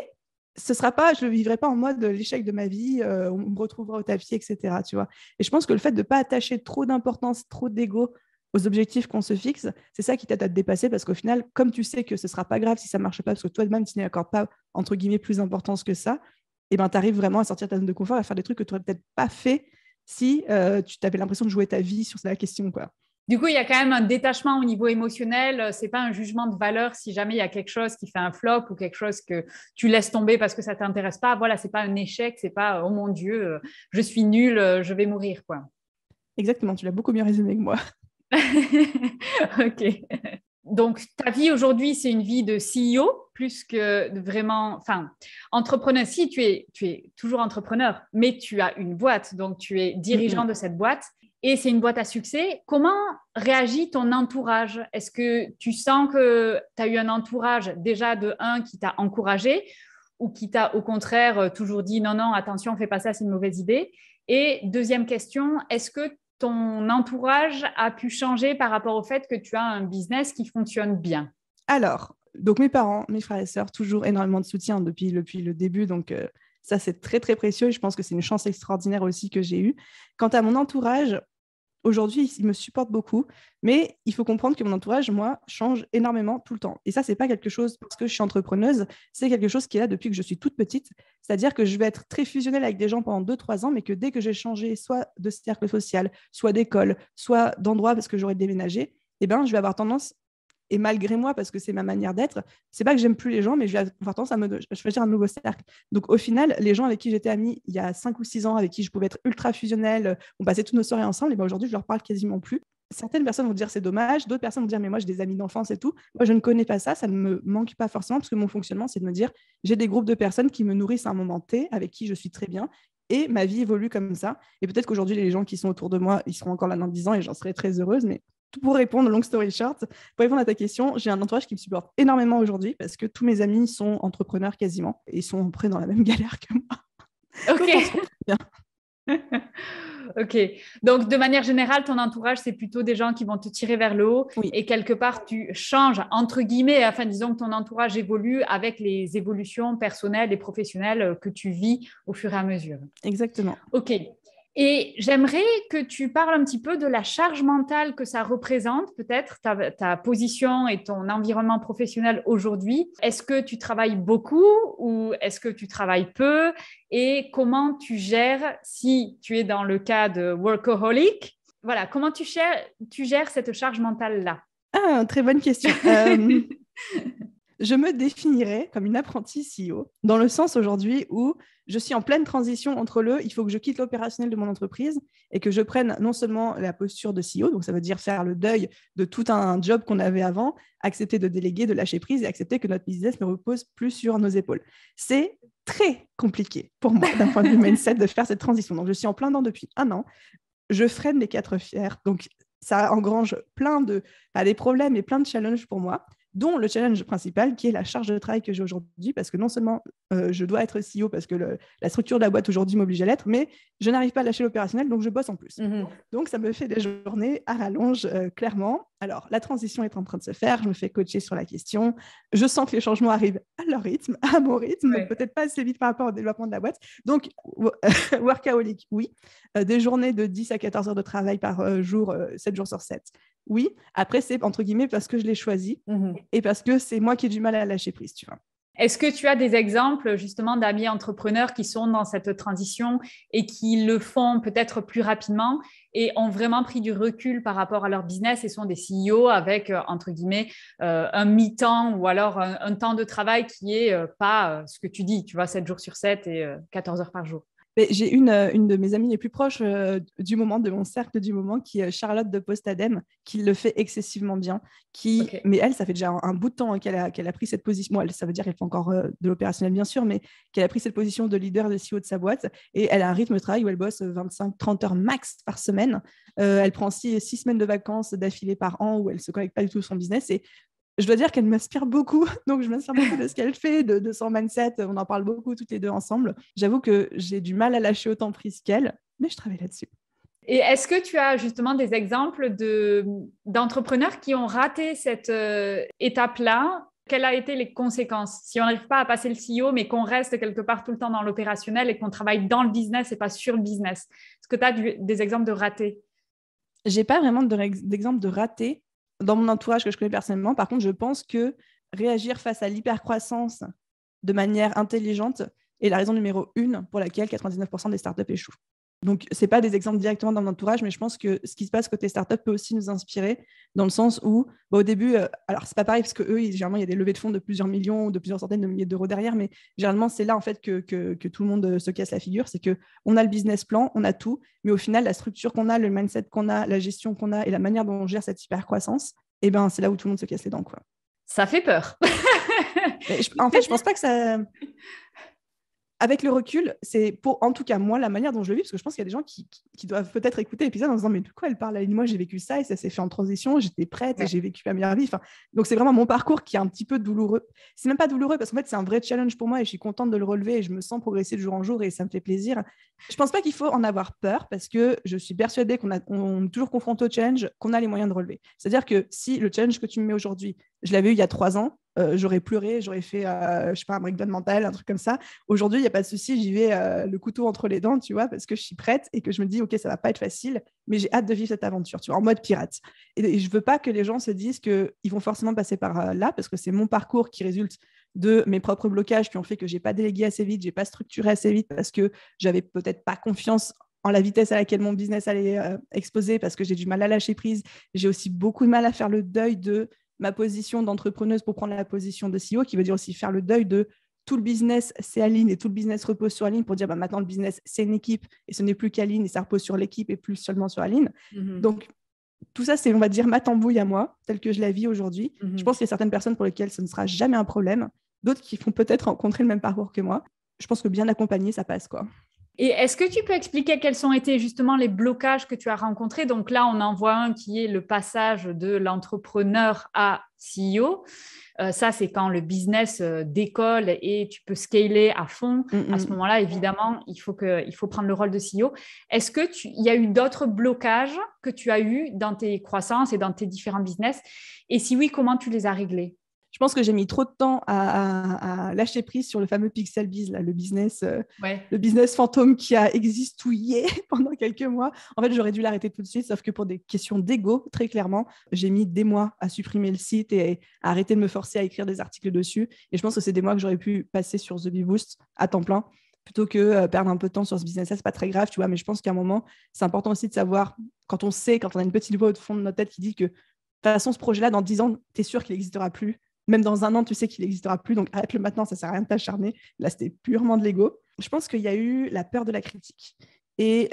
B: je ne le vivrai pas en mode l'échec de ma vie, on me retrouvera au tapis, etc. Tu vois. Et je pense que le fait de ne pas attacher trop d'importance, trop d'ego aux objectifs qu'on se fixe, c'est ça qui t'aide à te dépasser parce qu'au final, comme tu sais que ce ne sera pas grave si ça ne marche pas, parce que toi-même, tu n'y accordes pas, entre guillemets, plus d'importance que ça, et ben, tu arrives vraiment à sortir de ta zone de confort et à faire des trucs que tu n'aurais peut-être pas fait si tu avais l'impression de jouer ta vie sur la question, quoi.
A: Du coup, il y a quand même un détachement au niveau émotionnel. C'est pas un jugement de valeur si jamais il y a quelque chose qui fait un flop ou quelque chose que tu laisses tomber parce que ça t'intéresse pas. Voilà, c'est pas un échec, c'est pas oh mon Dieu, je suis nulle, je vais mourir, quoi.
B: Exactement, tu l'as beaucoup mieux résumé que moi.
A: Ok. Donc, ta vie aujourd'hui, c'est une vie de CEO plus que de vraiment, enfin, entrepreneur. Si tu es toujours entrepreneur, mais tu as une boîte, donc tu es dirigeant de cette boîte et c'est une boîte à succès. Comment réagit ton entourage? Est-ce que tu sens que tu as eu un entourage déjà de un qui t'a encouragé ou qui t'a au contraire toujours dit non, non, attention, fais pas ça, c'est une mauvaise idée? Et deuxième question, est-ce que ton entourage a pu changer par rapport au fait que tu as un business qui fonctionne bien?
B: Alors, donc mes parents, mes frères et sœurs, toujours énormément de soutien depuis le début. Donc, ça, c'est très, très précieux. Je pense que c'est une chance extraordinaire aussi que j'ai eue. Quant à mon entourage, aujourd'hui, ils me supportent beaucoup, mais il faut comprendre que mon entourage, moi, change énormément tout le temps. Et ça, c'est pas quelque chose parce que je suis entrepreneuse, c'est quelque chose qui est là depuis que je suis toute petite. C'est-à-dire que je vais être très fusionnelle avec des gens pendant 2-3 ans, mais que dès que j'ai changé soit de cercle social, soit d'école, soit d'endroit parce que j'aurais déménagé, eh ben, je vais avoir tendance, et malgré moi, parce que c'est ma manière d'être, c'est pas que j'aime plus les gens, mais je vais avoir tendance à me choisir un nouveau cercle. Donc au final, les gens avec qui j'étais amie il y a 5 ou 6 ans, avec qui je pouvais être ultra fusionnelle, on passait toutes nos soirées ensemble, et ben aujourd'hui, je leur parle quasiment plus. Certaines personnes vont dire c'est dommage, d'autres personnes vont dire mais moi j'ai des amis d'enfance et tout. Moi je ne connais pas ça, ça ne me manque pas forcément parce que mon fonctionnement c'est de me dire j'ai des groupes de personnes qui me nourrissent à un moment T, avec qui je suis très bien et ma vie évolue comme ça. Et peut-être qu'aujourd'hui les gens qui sont autour de moi, ils seront encore là dans 10 ans et j'en serai très heureuse, mais pour répondre, long story short, pour répondre à ta question, j'ai un entourage qui me supporte énormément aujourd'hui parce que tous mes amis sont entrepreneurs quasiment et ils sont près dans la même galère que moi.
A: Ok.
B: Donc, on se retrouve bien.
A: Ok. Donc, de manière générale, ton entourage, c'est plutôt des gens qui vont te tirer vers le haut
B: Oui.
A: et quelque part, tu changes, entre guillemets, enfin, disons que ton entourage évolue avec les évolutions personnelles et professionnelles que tu vis au fur et à mesure.
B: Exactement.
A: Ok. Et j'aimerais que tu parles un petit peu de la charge mentale que ça représente, peut-être ta position et ton environnement professionnel aujourd'hui. Est-ce que tu travailles beaucoup ou est-ce que tu travailles peu? Et comment tu gères, si tu es dans le cas de workaholic, voilà, comment tu gères cette charge mentale-là?
B: Ah, très bonne question. Je me définirais comme une apprentie CEO, dans le sens aujourd'hui où je suis en pleine transition entre il faut que je quitte l'opérationnel de mon entreprise et que je prenne non seulement la posture de CEO, donc ça veut dire faire le deuil de tout un job qu'on avait avant, accepter de déléguer, de lâcher prise et accepter que notre business ne repose plus sur nos épaules. C'est très compliqué pour moi, d'un point de vue mindset, de faire cette transition. Donc, je suis en plein dedans depuis 1 an. Je freine les 4 fers. Donc, ça engrange plein pas des problèmes, mais plein de challenges pour moi, dont le challenge principal qui est la charge de travail que j'ai aujourd'hui, parce que non seulement je dois être CEO parce que la structure de la boîte aujourd'hui m'oblige à l'être, mais je n'arrive pas à lâcher l'opérationnel, donc je bosse en plus. Donc ça me fait des journées à rallonge, clairement. Alors la transition est en train de se faire, je me fais coacher sur la question, je sens que les changements arrivent à leur rythme, à mon rythme, donc peut-être pas assez vite par rapport au développement de la boîte. Donc workaholic, oui. Des journées de 10 à 14 heures de travail par jour, 7 jours sur 7. Oui, après c'est entre guillemets parce que je l'ai choisi et parce que c'est moi qui ai du mal à lâcher prise, tu vois.
A: Est-ce que tu as des exemples justement d'amis entrepreneurs qui sont dans cette transition et qui le font peut-être plus rapidement et ont vraiment pris du recul par rapport à leur business et sont des CEO avec, entre guillemets, un mi-temps ou alors un temps de travail qui est pas ce que tu dis, tu vois, 7 jours sur 7 et 14 heures par jour?
B: Mais j'ai une de mes amies les plus proches du moment, de mon cercle du moment, qui est Charlotte de Postadem, qui le fait excessivement bien.
A: Okay.
B: Mais elle, ça fait déjà un bout de temps qu'elle a pris cette position. Bon, ça veut dire qu'elle fait encore de l'opérationnel, bien sûr, mais qu'elle a pris cette position de leader de CEO de sa boîte. Et elle a un rythme de travail où elle bosse 25-30 heures max par semaine. Elle prend 6 semaines de vacances d'affilée par an où elle ne se connecte pas du tout à son business. Et je dois dire qu'elle m'inspire beaucoup. Donc, je m'inspire beaucoup de ce qu'elle fait, de son mindset. On en parle beaucoup toutes les deux ensemble. J'avoue que j'ai du mal à lâcher autant prise qu'elle, mais je travaille là-dessus.
A: Et est-ce que tu as justement des exemples d'entrepreneurs qui ont raté cette étape-là? Quelles ont été les conséquences? Si on n'arrive pas à passer le CEO, mais qu'on reste quelque part tout le temps dans l'opérationnel et qu'on travaille dans le business et pas sur le business. Est-ce que tu as des exemples de ratés?
B: J'ai pas vraiment d'exemple de raté dans mon entourage que je connais personnellement. Par contre, je pense que réagir face à l'hypercroissance de manière intelligente est la raison numéro 1 pour laquelle 99% des startups échouent. Donc, ce n'est pas des exemples directement dans mon entourage, mais je pense que ce qui se passe côté startup peut aussi nous inspirer dans le sens où, au début, alors c'est pas pareil parce qu'eux, généralement, il y a des levées de fonds de plusieurs millions ou de plusieurs centaines de milliers d'euros derrière, mais généralement, c'est là en fait que tout le monde se casse la figure. C'est qu'on a le business plan, on a tout, mais au final, la structure qu'on a, le mindset qu'on a, la gestion qu'on a et la manière dont on gère cette hyper-croissance, eh ben, c'est là où tout le monde se casse les dents, quoi.
A: Ça fait peur.
B: En fait, je pense pas que ça... Avec le recul, c'est pour, en tout cas, moi, la manière dont je le vis, parce que je pense qu'il y a des gens qui doivent peut-être écouter l'épisode en se disant, mais de quoi elle parle? Moi, j'ai vécu ça et ça s'est fait en transition, j'étais prête et j'ai vécu ma meilleure vie. Enfin, donc, c'est vraiment mon parcours qui est un petit peu douloureux. C'est même pas douloureux parce qu'en fait, c'est un vrai challenge pour moi et je suis contente de le relever et je me sens progresser de jour en jour et ça me fait plaisir. Je pense pas qu'il faut en avoir peur parce que je suis persuadée qu'on est toujours confronté au challenge, qu'on a les moyens de relever. C'est-à-dire que si le challenge que tu me mets aujourd'hui, je l'avais eu il y a 3 ans, j'aurais pleuré, j'aurais fait, je sais pas, un breakdown mental, un truc comme ça. Aujourd'hui, il n'y a pas de souci, j'y vais le couteau entre les dents, tu vois, parce que je suis prête et que je me dis, OK, ça va pas être facile, mais j'ai hâte de vivre cette aventure, tu vois, en mode pirate. Et je veux pas que les gens se disent qu'ils vont forcément passer par là, parce que c'est mon parcours qui résulte de mes propres blocages qui ont fait que j'ai pas délégué assez vite, j'ai pas structuré assez vite parce que j'avais peut-être pas confiance en la vitesse à laquelle mon business allait exploser, parce que j'ai du mal à lâcher prise. J'ai aussi beaucoup de mal à faire le deuil de ma position d'entrepreneuse pour prendre la position de CEO, qui veut dire aussi faire le deuil de tout le business, c'est Aline et tout le business repose sur Aline pour dire bah, maintenant le business, c'est une équipe et ce n'est plus qu'Aline et ça repose sur l'équipe et plus seulement sur Aline. Mm-hmm. Donc, tout ça, c'est, on va dire, ma tambouille à moi, telle que je la vis aujourd'hui. Mm-hmm. Je pense qu'il y a certaines personnes pour lesquelles ce ne sera jamais un problème, d'autres qui vont peut-être rencontrer le même parcours que moi. Je pense que bien accompagné, ça passe, quoi.
A: Et est-ce que tu peux expliquer quels ont été justement les blocages que tu as rencontrés? Donc là, on en voit un qui est le passage de l'entrepreneur à CEO. Ça, c'est quand le business décolle et tu peux scaler à fond. À ce moment-là, évidemment, il faut prendre le rôle de CEO. Est-ce qu'il y a eu d'autres blocages que tu as eu dans tes croissances et dans tes différents business? Et si oui, comment tu les as réglés?
B: Je pense que j'ai mis trop de temps à lâcher prise sur le fameux Pixel Biz, là, le business fantôme qui a existouillé pendant quelques mois. En fait, j'aurais dû l'arrêter tout de suite, sauf que pour des questions d'ego, très clairement, j'ai mis des mois à supprimer le site et à arrêter de me forcer à écrire des articles dessus. Et je pense que c'est des mois que j'aurais pu passer sur The Bee Boost à temps plein, plutôt que perdre un peu de temps sur ce business-là. C'est pas très grave, tu vois, mais je pense qu'à un moment, c'est important aussi de savoir, quand on a une petite voix au fond de notre tête qui dit que de toute façon, ce projet-là, dans 10 ans, tu es sûr qu'il n'existera plus. Même dans 1 an, tu sais qu'il n'existera plus, donc arrête-le maintenant, ça ne sert à rien de t'acharner. Là, c'était purement de l'ego. Je pense qu'il y a eu la peur de la critique et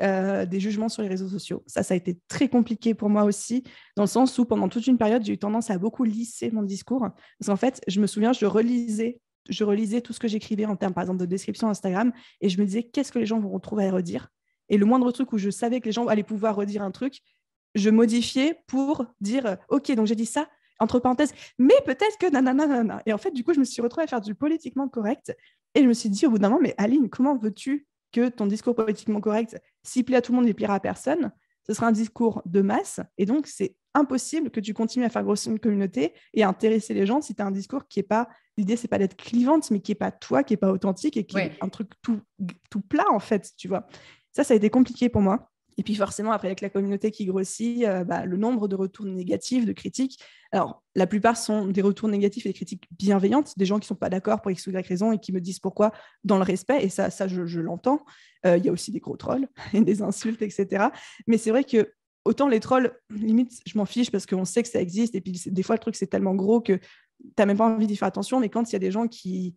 B: des jugements sur les réseaux sociaux. Ça a été très compliqué pour moi aussi, dans le sens où pendant toute une période, j'ai eu tendance à beaucoup lisser mon discours. Parce qu'en fait, je me souviens, je relisais tout ce que j'écrivais en termes, par exemple, de description Instagram, et je me disais, qu'est-ce que les gens vont retrouver à redire? Et le moindre truc où je savais que les gens allaient pouvoir redire un truc, je modifiais pour dire, OK, donc j'ai dit ça, entre parenthèses, mais peut-être que nanana. Et en fait, du coup, je me suis retrouvée à faire du politiquement correct. Et je me suis dit au bout d'un moment, mais Aline, comment veux-tu que ton discours politiquement correct, s'il plaît à tout le monde, ne plaira à personne? Ce sera un discours de masse. Et donc, c'est impossible que tu continues à faire grossir une communauté et à intéresser les gens si tu as un discours qui n'est pas... L'idée, c'est pas d'être clivante, mais qui n'est pas toi, qui n'est pas authentique et qui est un truc tout plat, en fait, tu vois. Ça a été compliqué pour moi. Et puis forcément, après, avec la communauté qui grossit, le nombre de retours négatifs, de critiques, alors la plupart sont des retours négatifs et des critiques bienveillantes, des gens qui ne sont pas d'accord pour X ou Y raison et qui me disent pourquoi dans le respect, et ça je l'entends. Il y a aussi des gros trolls et des insultes, etc. Mais c'est vrai que autant les trolls, limite, je m'en fiche parce qu'on sait que ça existe, et puis des fois, le truc, c'est tellement gros que tu n'as même pas envie d'y faire attention, mais quand il y a des gens qui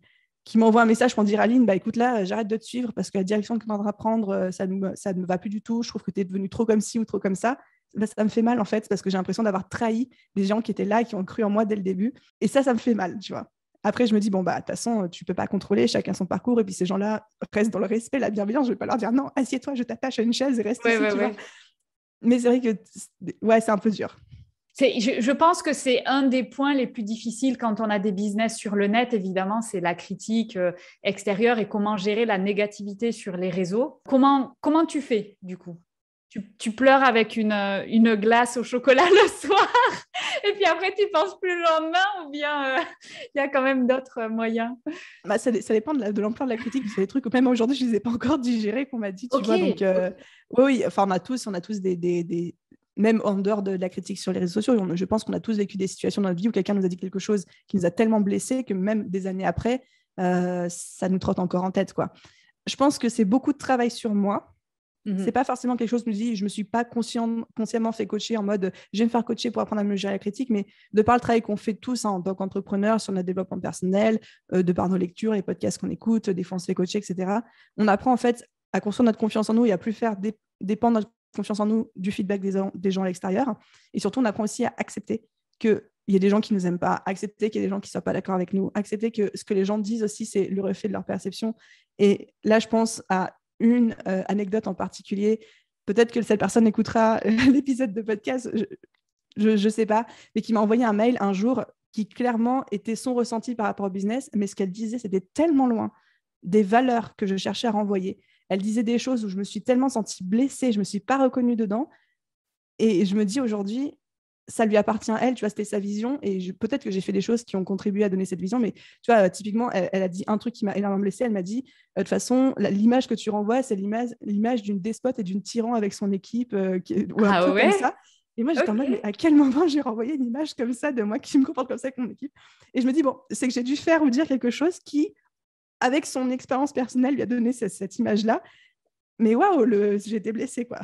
B: m'envoie un message pour dire Aline, écoute là, j'arrête de te suivre parce que la direction que tu es en train de prendre, ça ne me va plus du tout, je trouve que tu es devenu trop comme ci ou trop comme ça. Ça me fait mal en fait, parce que j'ai l'impression d'avoir trahi des gens qui étaient là et qui ont cru en moi dès le début. Et ça me fait mal, tu vois. Après, je me dis, de toute façon, tu ne peux pas contrôler, chacun son parcours, et puis ces gens-là restent dans le respect, la bienveillance. Je ne vais pas leur dire non, assieds-toi, je t'attache à une chaise et reste ici, tu vois. Mais c'est vrai que c'est un peu dur.
A: Je pense que c'est un des points les plus difficiles quand on a des business sur le net, évidemment, c'est la critique extérieure et comment gérer la négativité sur les réseaux. Comment tu fais, du coup? Tu pleures avec une glace au chocolat le soir et puis après, tu ne penses plus le lendemain, ou bien il y a quand même d'autres moyens?
B: Ça dépend de l'ampleur de la critique. C'est des trucs que même aujourd'hui, je ne les ai pas encore digérés, qu'on m'a dit, tu vois. Donc, oui, enfin, on a tous des même en dehors de la critique sur les réseaux sociaux, je pense qu'on a tous vécu des situations dans notre vie où quelqu'un nous a dit quelque chose qui nous a tellement blessés que même des années après, ça nous trotte encore en tête, quoi. Je pense que c'est beaucoup de travail sur moi. C'est pas forcément quelque chose que je me suis pas consciemment fait coacher en mode je vais me faire coacher pour apprendre à me gérer la critique, mais de par le travail qu'on fait tous en tant qu'entrepreneurs sur notre développement personnel, de par nos lectures, les podcasts qu'on écoute, des fois on se fait coacher, etc. On apprend en fait à construire notre confiance en nous et à plus faire dépendre notre confiance en nous du feedback des gens à l'extérieur. Et surtout, on apprend aussi à accepter qu'il y a des gens qui ne nous aiment pas, accepter qu'il y a des gens qui ne soient pas d'accord avec nous, accepter que ce que les gens disent aussi, c'est le reflet de leur perception. Et là, je pense à une anecdote en particulier. Peut-être que cette personne écoutera l'épisode de podcast, je ne sais pas, mais qui m'a envoyé un mail un jour qui clairement était son ressenti par rapport au business, mais ce qu'elle disait, c'était tellement loin des valeurs que je cherchais à renvoyer. Elle disait des choses où je me suis tellement sentie blessée, je ne me suis pas reconnue dedans. Et je me dis aujourd'hui, ça lui appartient à elle, tu vois, c'était sa vision. Et peut-être que j'ai fait des choses qui ont contribué à donner cette vision, mais tu vois, typiquement, elle a dit un truc qui m'a énormément blessée. Elle m'a dit, de toute façon, l'image que tu renvoies, c'est l'image d'une despote et d'une tyran avec son équipe, ou un truc comme ça. Et moi, j'étais en mode, mais à quel moment j'ai renvoyé une image comme ça de moi qui me comporte comme ça avec mon équipe? Et je me dis, bon, c'est que j'ai dû faire ou dire quelque chose qui, avec son expérience personnelle, lui a donné cette image-là. Mais waouh, j'ai été blessée, quoi.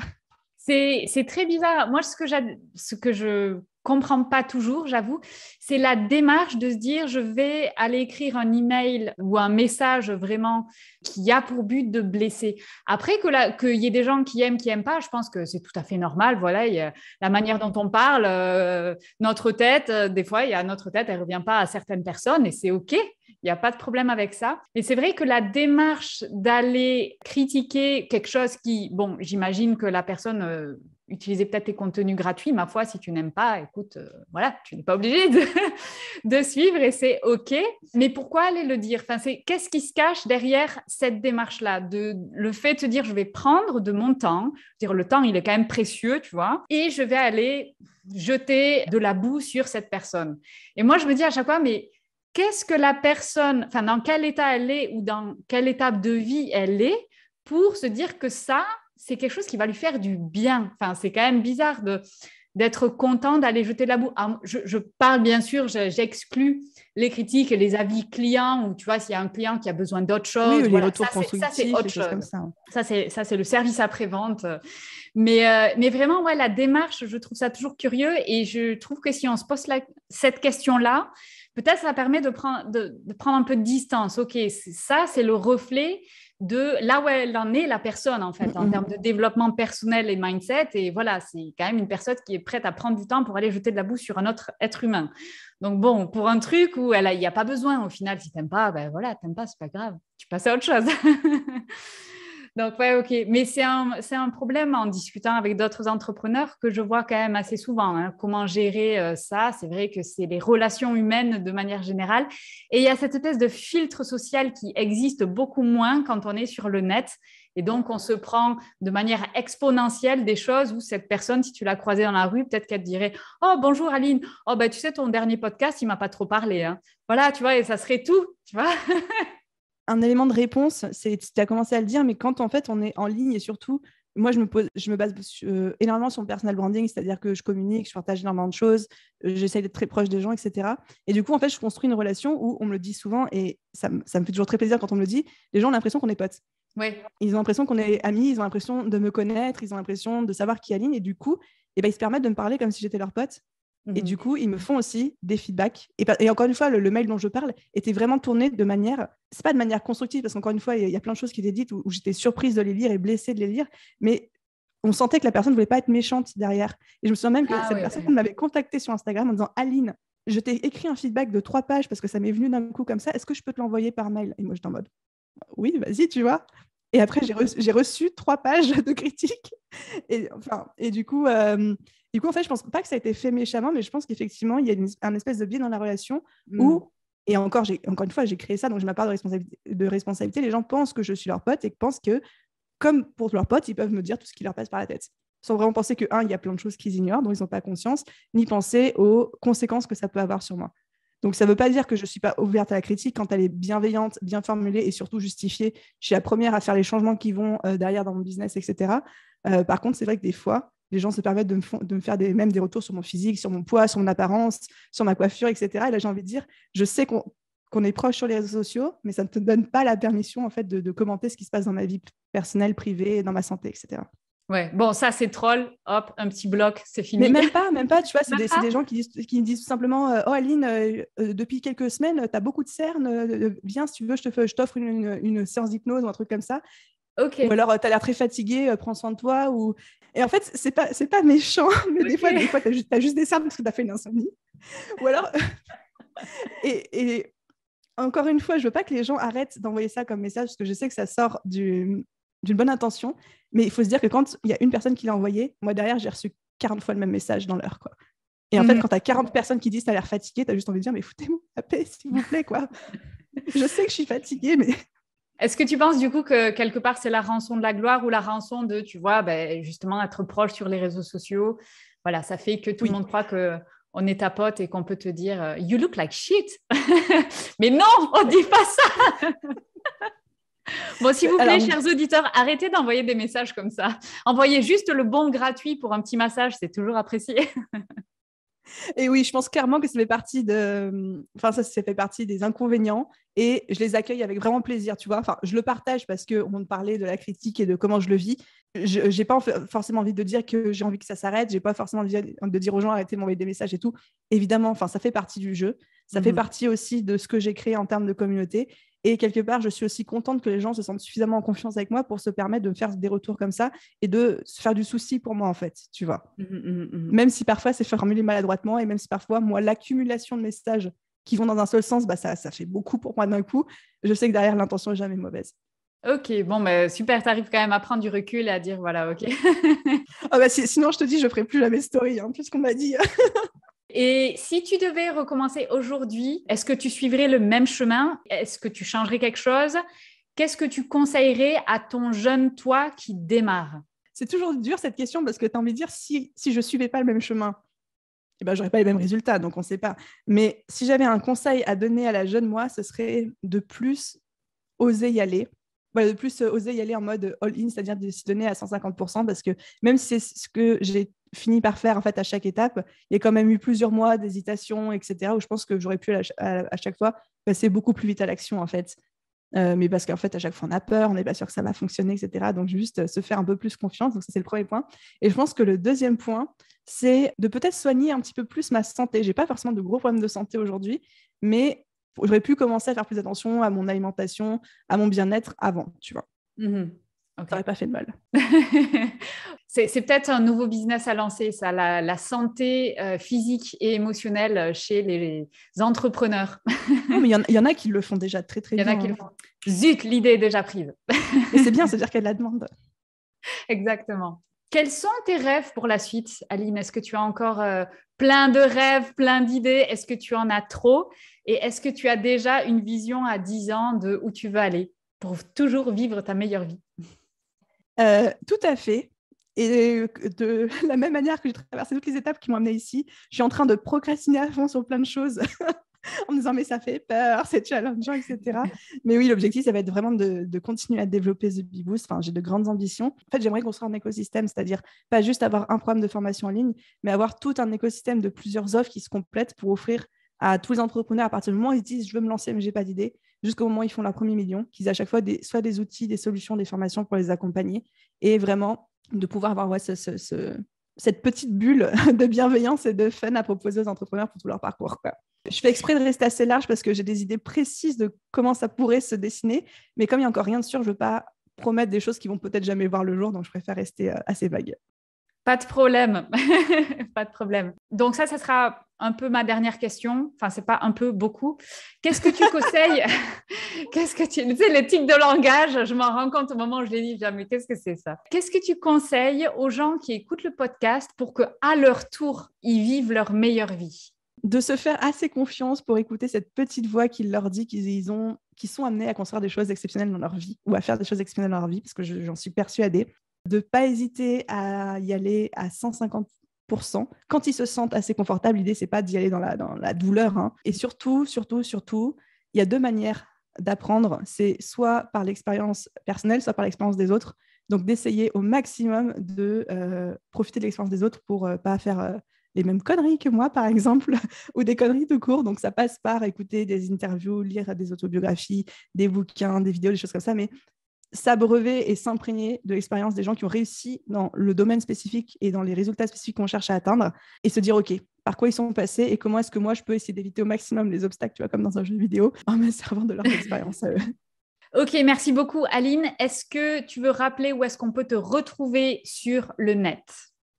A: C'est très bizarre. Moi, ce que je comprends pas toujours, j'avoue, c'est la démarche de se dire je vais aller écrire un email ou un message vraiment qui a pour but de blesser. Après, qu'il y ait des gens qui aiment pas, je pense que c'est tout à fait normal. Voilà, il y a la manière dont on parle, notre tête, des fois, notre tête, elle revient pas à certaines personnes et c'est OK. Il n'y a pas de problème avec ça. Mais c'est vrai que la démarche d'aller critiquer quelque chose qui, bon, j'imagine que la personne utilisait peut-être tes contenus gratuits. Ma foi, si tu n'aimes pas, écoute, voilà, tu n'es pas obligé de suivre et c'est OK. Mais pourquoi aller le dire? Enfin, qu'est-ce qui se cache derrière cette démarche-là? Le fait de te dire, je vais prendre de mon temps, dire le temps, il est quand même précieux, tu vois, et je vais aller jeter de la boue sur cette personne. Et moi, je me dis à chaque fois, mais qu'est-ce que la personne, enfin, dans quel état elle est ou dans quelle étape de vie elle est pour se dire que ça, c'est quelque chose qui va lui faire du bien. Enfin, c'est quand même bizarre d'être content d'aller jeter de la boue. Alors, je parle bien sûr, j'exclus les critiques et les avis clients, ou tu vois, s'il y a un client qui a besoin d'autre chose.
B: Oui,
A: voilà,
B: les retours constructifs,
A: ça, c'est autre chose.
B: Comme ça.
A: Ça, c'est le service après-vente. Mais vraiment, ouais, la démarche, je trouve ça toujours curieux et je trouve que si on se pose cette question-là, peut-être ça permet de prendre un peu de distance. OK, ça, c'est le reflet de là où elle en est, la personne, en fait, en termes de développement personnel et mindset. Et voilà, c'est quand même une personne qui est prête à prendre du temps pour aller jeter de la boue sur un autre être humain. Donc bon, pour un truc où il n'y a pas besoin, au final, si tu n'aimes pas, ben voilà, tu n'aimes pas, c'est pas grave. Tu passes à autre chose. Donc, ouais, OK. Mais c'est un problème en discutant avec d'autres entrepreneurs que je vois quand même assez souvent. Hein. Comment gérer ça? C'est vrai que c'est les relations humaines de manière générale. Et il y a cette espèce de filtre social qui existe beaucoup moins quand on est sur le net. Et donc, on se prend de manière exponentielle des choses où cette personne, si tu l'as croisée dans la rue, peut-être qu'elle te dirait « Oh, bonjour Aline. Oh, ben, tu sais, ton dernier podcast, il ne m'a pas trop parlé. Hein. » Voilà, tu vois, et ça serait tout, tu vois.
B: Un élément de réponse, tu as commencé à le dire, mais quand en fait on est en ligne et surtout moi, je me base énormément sur le personal branding, c'est-à-dire que je communique, je partage énormément de choses, j'essaye d'être très proche des gens, etc. Et du coup, en fait, je construis une relation où on me le dit souvent, et ça me fait toujours très plaisir quand on me le dit, les gens ont l'impression qu'on est potes.
A: Ouais.
B: Ils ont l'impression qu'on est amis, ils ont l'impression de me connaître, ils ont l'impression de savoir qui est Aline, et du coup, ils se permettent de me parler comme si j'étais leur pote. Et du coup, ils me font aussi des feedbacks. Et encore une fois, le mail dont je parle était vraiment tourné de manière, c'est pas de manière constructive, parce qu'encore une fois, il y a plein de choses qui étaient dites où j'étais surprise de les lire et blessée de les lire, mais on sentait que la personne ne voulait pas être méchante derrière. Et je me souviens même que cette personne m'avait contactée sur Instagram en disant « Aline, je t'ai écrit un feedback de 3 pages parce que ça m'est venu d'un coup comme ça, est-ce que je peux te l'envoyer par mail ?» Et moi, j'étais en mode « Oui, vas-y, tu vois ». Et après, j'ai reçu 3 pages de critiques. Et du coup, en fait, je pense pas que ça a été fait méchamment, mais je pense qu'effectivement, il y a un espèce de biais dans la relation où, et encore une fois, j'ai créé ça, donc j'ai ma part de responsabilité. Les gens pensent que je suis leur pote et pensent que, comme pour leur pote, ils peuvent me dire tout ce qui leur passe par la tête. Sans vraiment penser que, il y a plein de choses qu'ils ignorent, dont ils n'ont pas conscience, ni penser aux conséquences que ça peut avoir sur moi. Donc, ça ne veut pas dire que je ne suis pas ouverte à la critique quand elle est bienveillante, bien formulée et surtout justifiée. Je suis la première à faire les changements qui vont derrière dans mon business, etc. Par contre, c'est vrai que des fois, les gens se permettent de me faire même des retours sur mon physique, sur mon poids, sur mon apparence, sur ma coiffure, etc. Et là, j'ai envie de dire, je sais qu'on est proche sur les réseaux sociaux, mais ça ne te donne pas la permission en fait, de commenter ce qui se passe dans ma vie personnelle, privée, dans ma santé, etc.
A: Ouais, bon, ça c'est troll, hop, un petit bloc, c'est fini.
B: Mais même pas, tu vois, c'est des gens qui disent tout simplement Oh Aline, depuis quelques semaines, tu as beaucoup de cernes, viens si tu veux, je t'offre une séance d'hypnose ou un truc comme ça.
A: Okay.
B: Ou alors, tu as l'air très fatigué, prends soin de toi. Et en fait, c'est pas méchant, mais des fois, tu as juste des cernes parce que tu as fait une insomnie. Ou alors, et encore une fois, je veux pas que les gens arrêtent d'envoyer ça comme message parce que je sais que ça sort d'une bonne intention, mais il faut se dire que quand il y a une personne qui l'a envoyé, moi derrière, j'ai reçu 40 fois le même message dans l'heure, quoi. Et en fait, quand tu as 40 personnes qui disent tu as l'air fatigué, tu as juste envie de dire mais foutez-moi la paix, s'il vous plaît, quoi. Je sais que je suis fatiguée, mais...
A: Est-ce que tu penses du coup que quelque part c'est la rançon de la gloire ou la rançon de, tu vois, justement être proche sur les réseaux sociaux? Voilà, ça fait que tout le monde croit qu'on est ta pote et qu'on peut te dire You look like shit. Mais non, on dit pas ça. Bon, s'il vous plaît, chers auditeurs, arrêtez d'envoyer des messages comme ça. Envoyez juste le bon gratuit pour un petit massage, c'est toujours apprécié.
B: Et oui, je pense clairement que ça fait partie des inconvénients et je les accueille avec vraiment plaisir, tu vois. Enfin, je le partage parce qu'on me parlait de la critique et de comment je le vis. Je n'ai pas forcément envie de dire que j'ai envie que ça s'arrête. Je n'ai pas forcément envie de dire aux gens arrêtez de m'envoyer des messages et tout. Évidemment, ça fait partie du jeu. Ça fait partie aussi de ce que j'ai créé en termes de communauté. Et quelque part, je suis aussi contente que les gens se sentent suffisamment en confiance avec moi pour se permettre de me faire des retours comme ça et de se faire du souci pour moi, en fait, tu vois. Même si parfois, c'est formulé maladroitement et même si parfois, moi, l'accumulation de messages qui vont dans un seul sens, ça fait beaucoup pour moi d'un coup. Je sais que derrière, l'intention n'est jamais mauvaise.
A: Ok, bon, super, tu arrives quand même à prendre du recul et à dire, voilà, ok.
B: Sinon, je te dis, je ne ferai plus jamais story, puisqu'on m'a dit...
A: Et si tu devais recommencer aujourd'hui, est-ce que tu suivrais le même chemin? Est-ce que tu changerais quelque chose? Qu'est-ce que tu conseillerais à ton jeune toi qui démarre?
B: C'est toujours dur cette question parce que tu as envie de dire si je ne suivais pas le même chemin, je n'aurais pas les mêmes résultats, donc on ne sait pas. Mais si j'avais un conseil à donner à la jeune moi, ce serait de plus oser y aller. Voilà, de plus oser y aller en mode all-in, c'est-à-dire de s'y donner à 150%, parce que même si c'est ce que j'ai fini par faire en fait à chaque étape, il y a quand même eu plusieurs mois d'hésitation, etc., où je pense que j'aurais pu à chaque fois passer beaucoup plus vite à l'action en fait. Mais parce qu'en fait, à chaque fois, on a peur, on n'est pas sûr que ça va fonctionner, etc. Donc, juste se faire un peu plus confiance. Donc, ça, c'est le premier point. Et je pense que le deuxième point, c'est de peut-être soigner un petit peu plus ma santé. Je n'ai pas forcément de gros problèmes de santé aujourd'hui, mais j'aurais pu commencer à faire plus attention à mon alimentation, à mon bien-être avant, tu vois. Okay. Ça n'aurait pas fait de mal.
A: C'est peut-être un nouveau business à lancer, ça, la santé physique et émotionnelle chez les entrepreneurs.
B: Non, mais il y en a qui le font déjà très, très bien.
A: Il y en a qui le font. Zut, l'idée est déjà prise.
B: Et c'est bien, c'est-à-dire qu'il y a de la demande.
A: Exactement. Quels sont tes rêves pour la suite, Aline? Est-ce que tu as encore plein de rêves, plein d'idées? Est-ce que tu en as trop? Et est-ce que tu as déjà une vision à 10 ans de où tu veux aller pour toujours vivre ta meilleure vie?
B: Tout à fait. Et de la même manière que j'ai traversé toutes les étapes qui m'ont amenée ici, je suis en train de procrastiner à fond sur plein de choses en me disant mais ça fait peur, c'est challengeant, etc. Mais oui, l'objectif, ça va être vraiment de continuer à développer The Bee Boost. Enfin, j'ai de grandes ambitions. En fait, j'aimerais construire un écosystème, c'est-à-dire pas juste avoir un programme de formation en ligne, mais avoir tout un écosystème de plusieurs offres qui se complètent pour offrir à tous les entrepreneurs, à partir du moment où ils disent je veux me lancer mais j'ai pas d'idée, jusqu'au moment où ils font leur premier million, qu'ils aient à chaque fois soit des outils, des solutions, des formations pour les accompagner et vraiment de pouvoir avoir cette petite bulle de bienveillance et de fun à proposer aux entrepreneurs pour tout leur parcours, quoi. Je fais exprès de rester assez large parce que j'ai des idées précises de comment ça pourrait se dessiner, mais comme il n'y a encore rien de sûr, je ne veux pas promettre des choses qui vont peut-être jamais voir le jour, donc je préfère rester assez vague.
A: Pas de problème, pas de problème. Donc ça sera un peu ma dernière question. Enfin, c'est pas un peu, beaucoup. Qu'est-ce que tu conseilles? Tu sais, les tics de langage, je m'en rends compte au moment où je les dis, mais qu'est-ce que c'est ça? Qu'est-ce que tu conseilles aux gens qui écoutent le podcast pour qu'à leur tour, ils vivent leur meilleure vie?
B: De se faire assez confiance pour écouter cette petite voix qui leur dit qu'ils sont amenés à construire des choses exceptionnelles dans leur vie ou à faire des choses exceptionnelles dans leur vie, parce que j'en suis persuadée. De ne pas hésiter à y aller à 150% quand ils se sentent assez confortables. L'idée, c'est pas d'y aller dans la douleur, hein. Et surtout, il y a deux manières d'apprendre. C'est soit par l'expérience personnelle, soit par l'expérience des autres. Donc, d'essayer au maximum de profiter de l'expérience des autres pour pas faire les mêmes conneries que moi, par exemple, ou des conneries tout court. Donc, ça passe par écouter des interviews, lire des autobiographies, des bouquins, des vidéos, des choses comme ça, mais s'abreuver et s'imprégner de l'expérience des gens qui ont réussi dans le domaine spécifique et dans les résultats spécifiques qu'on cherche à atteindre et se dire, OK, par quoi ils sont passés et comment est-ce que moi, je peux essayer d'éviter au maximum les obstacles, tu vois, comme dans un jeu vidéo, en me servant de leur expérience à eux.
A: Ok, merci beaucoup, Aline. Est-ce que tu veux rappeler où est-ce qu'on peut te retrouver sur le net?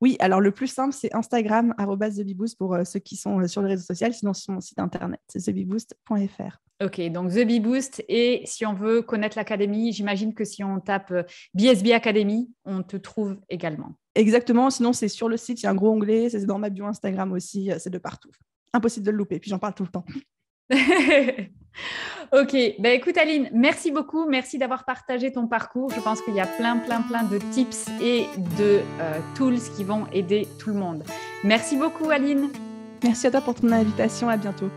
B: Oui, alors le plus simple, c'est Instagram, @TheBeeBoost pour ceux qui sont sur les réseaux sociaux, sinon sur mon site internet, c'est thebeeboost.fr.
A: Ok, donc The Bee Boost. Et si on veut connaître l'académie, j'imagine que si on tape BSB Academy, on te trouve également.
B: Exactement, sinon c'est sur le site, il y a un gros onglet, c'est dans ma bio Instagram aussi, c'est de partout. Impossible de le louper, puis j'en parle tout le temps.
A: Ok, écoute Aline, merci beaucoup, merci d'avoir partagé ton parcours. Je pense qu'il y a plein de tips et de tools qui vont aider tout le monde. Merci beaucoup Aline.
B: Merci à toi pour ton invitation, à bientôt.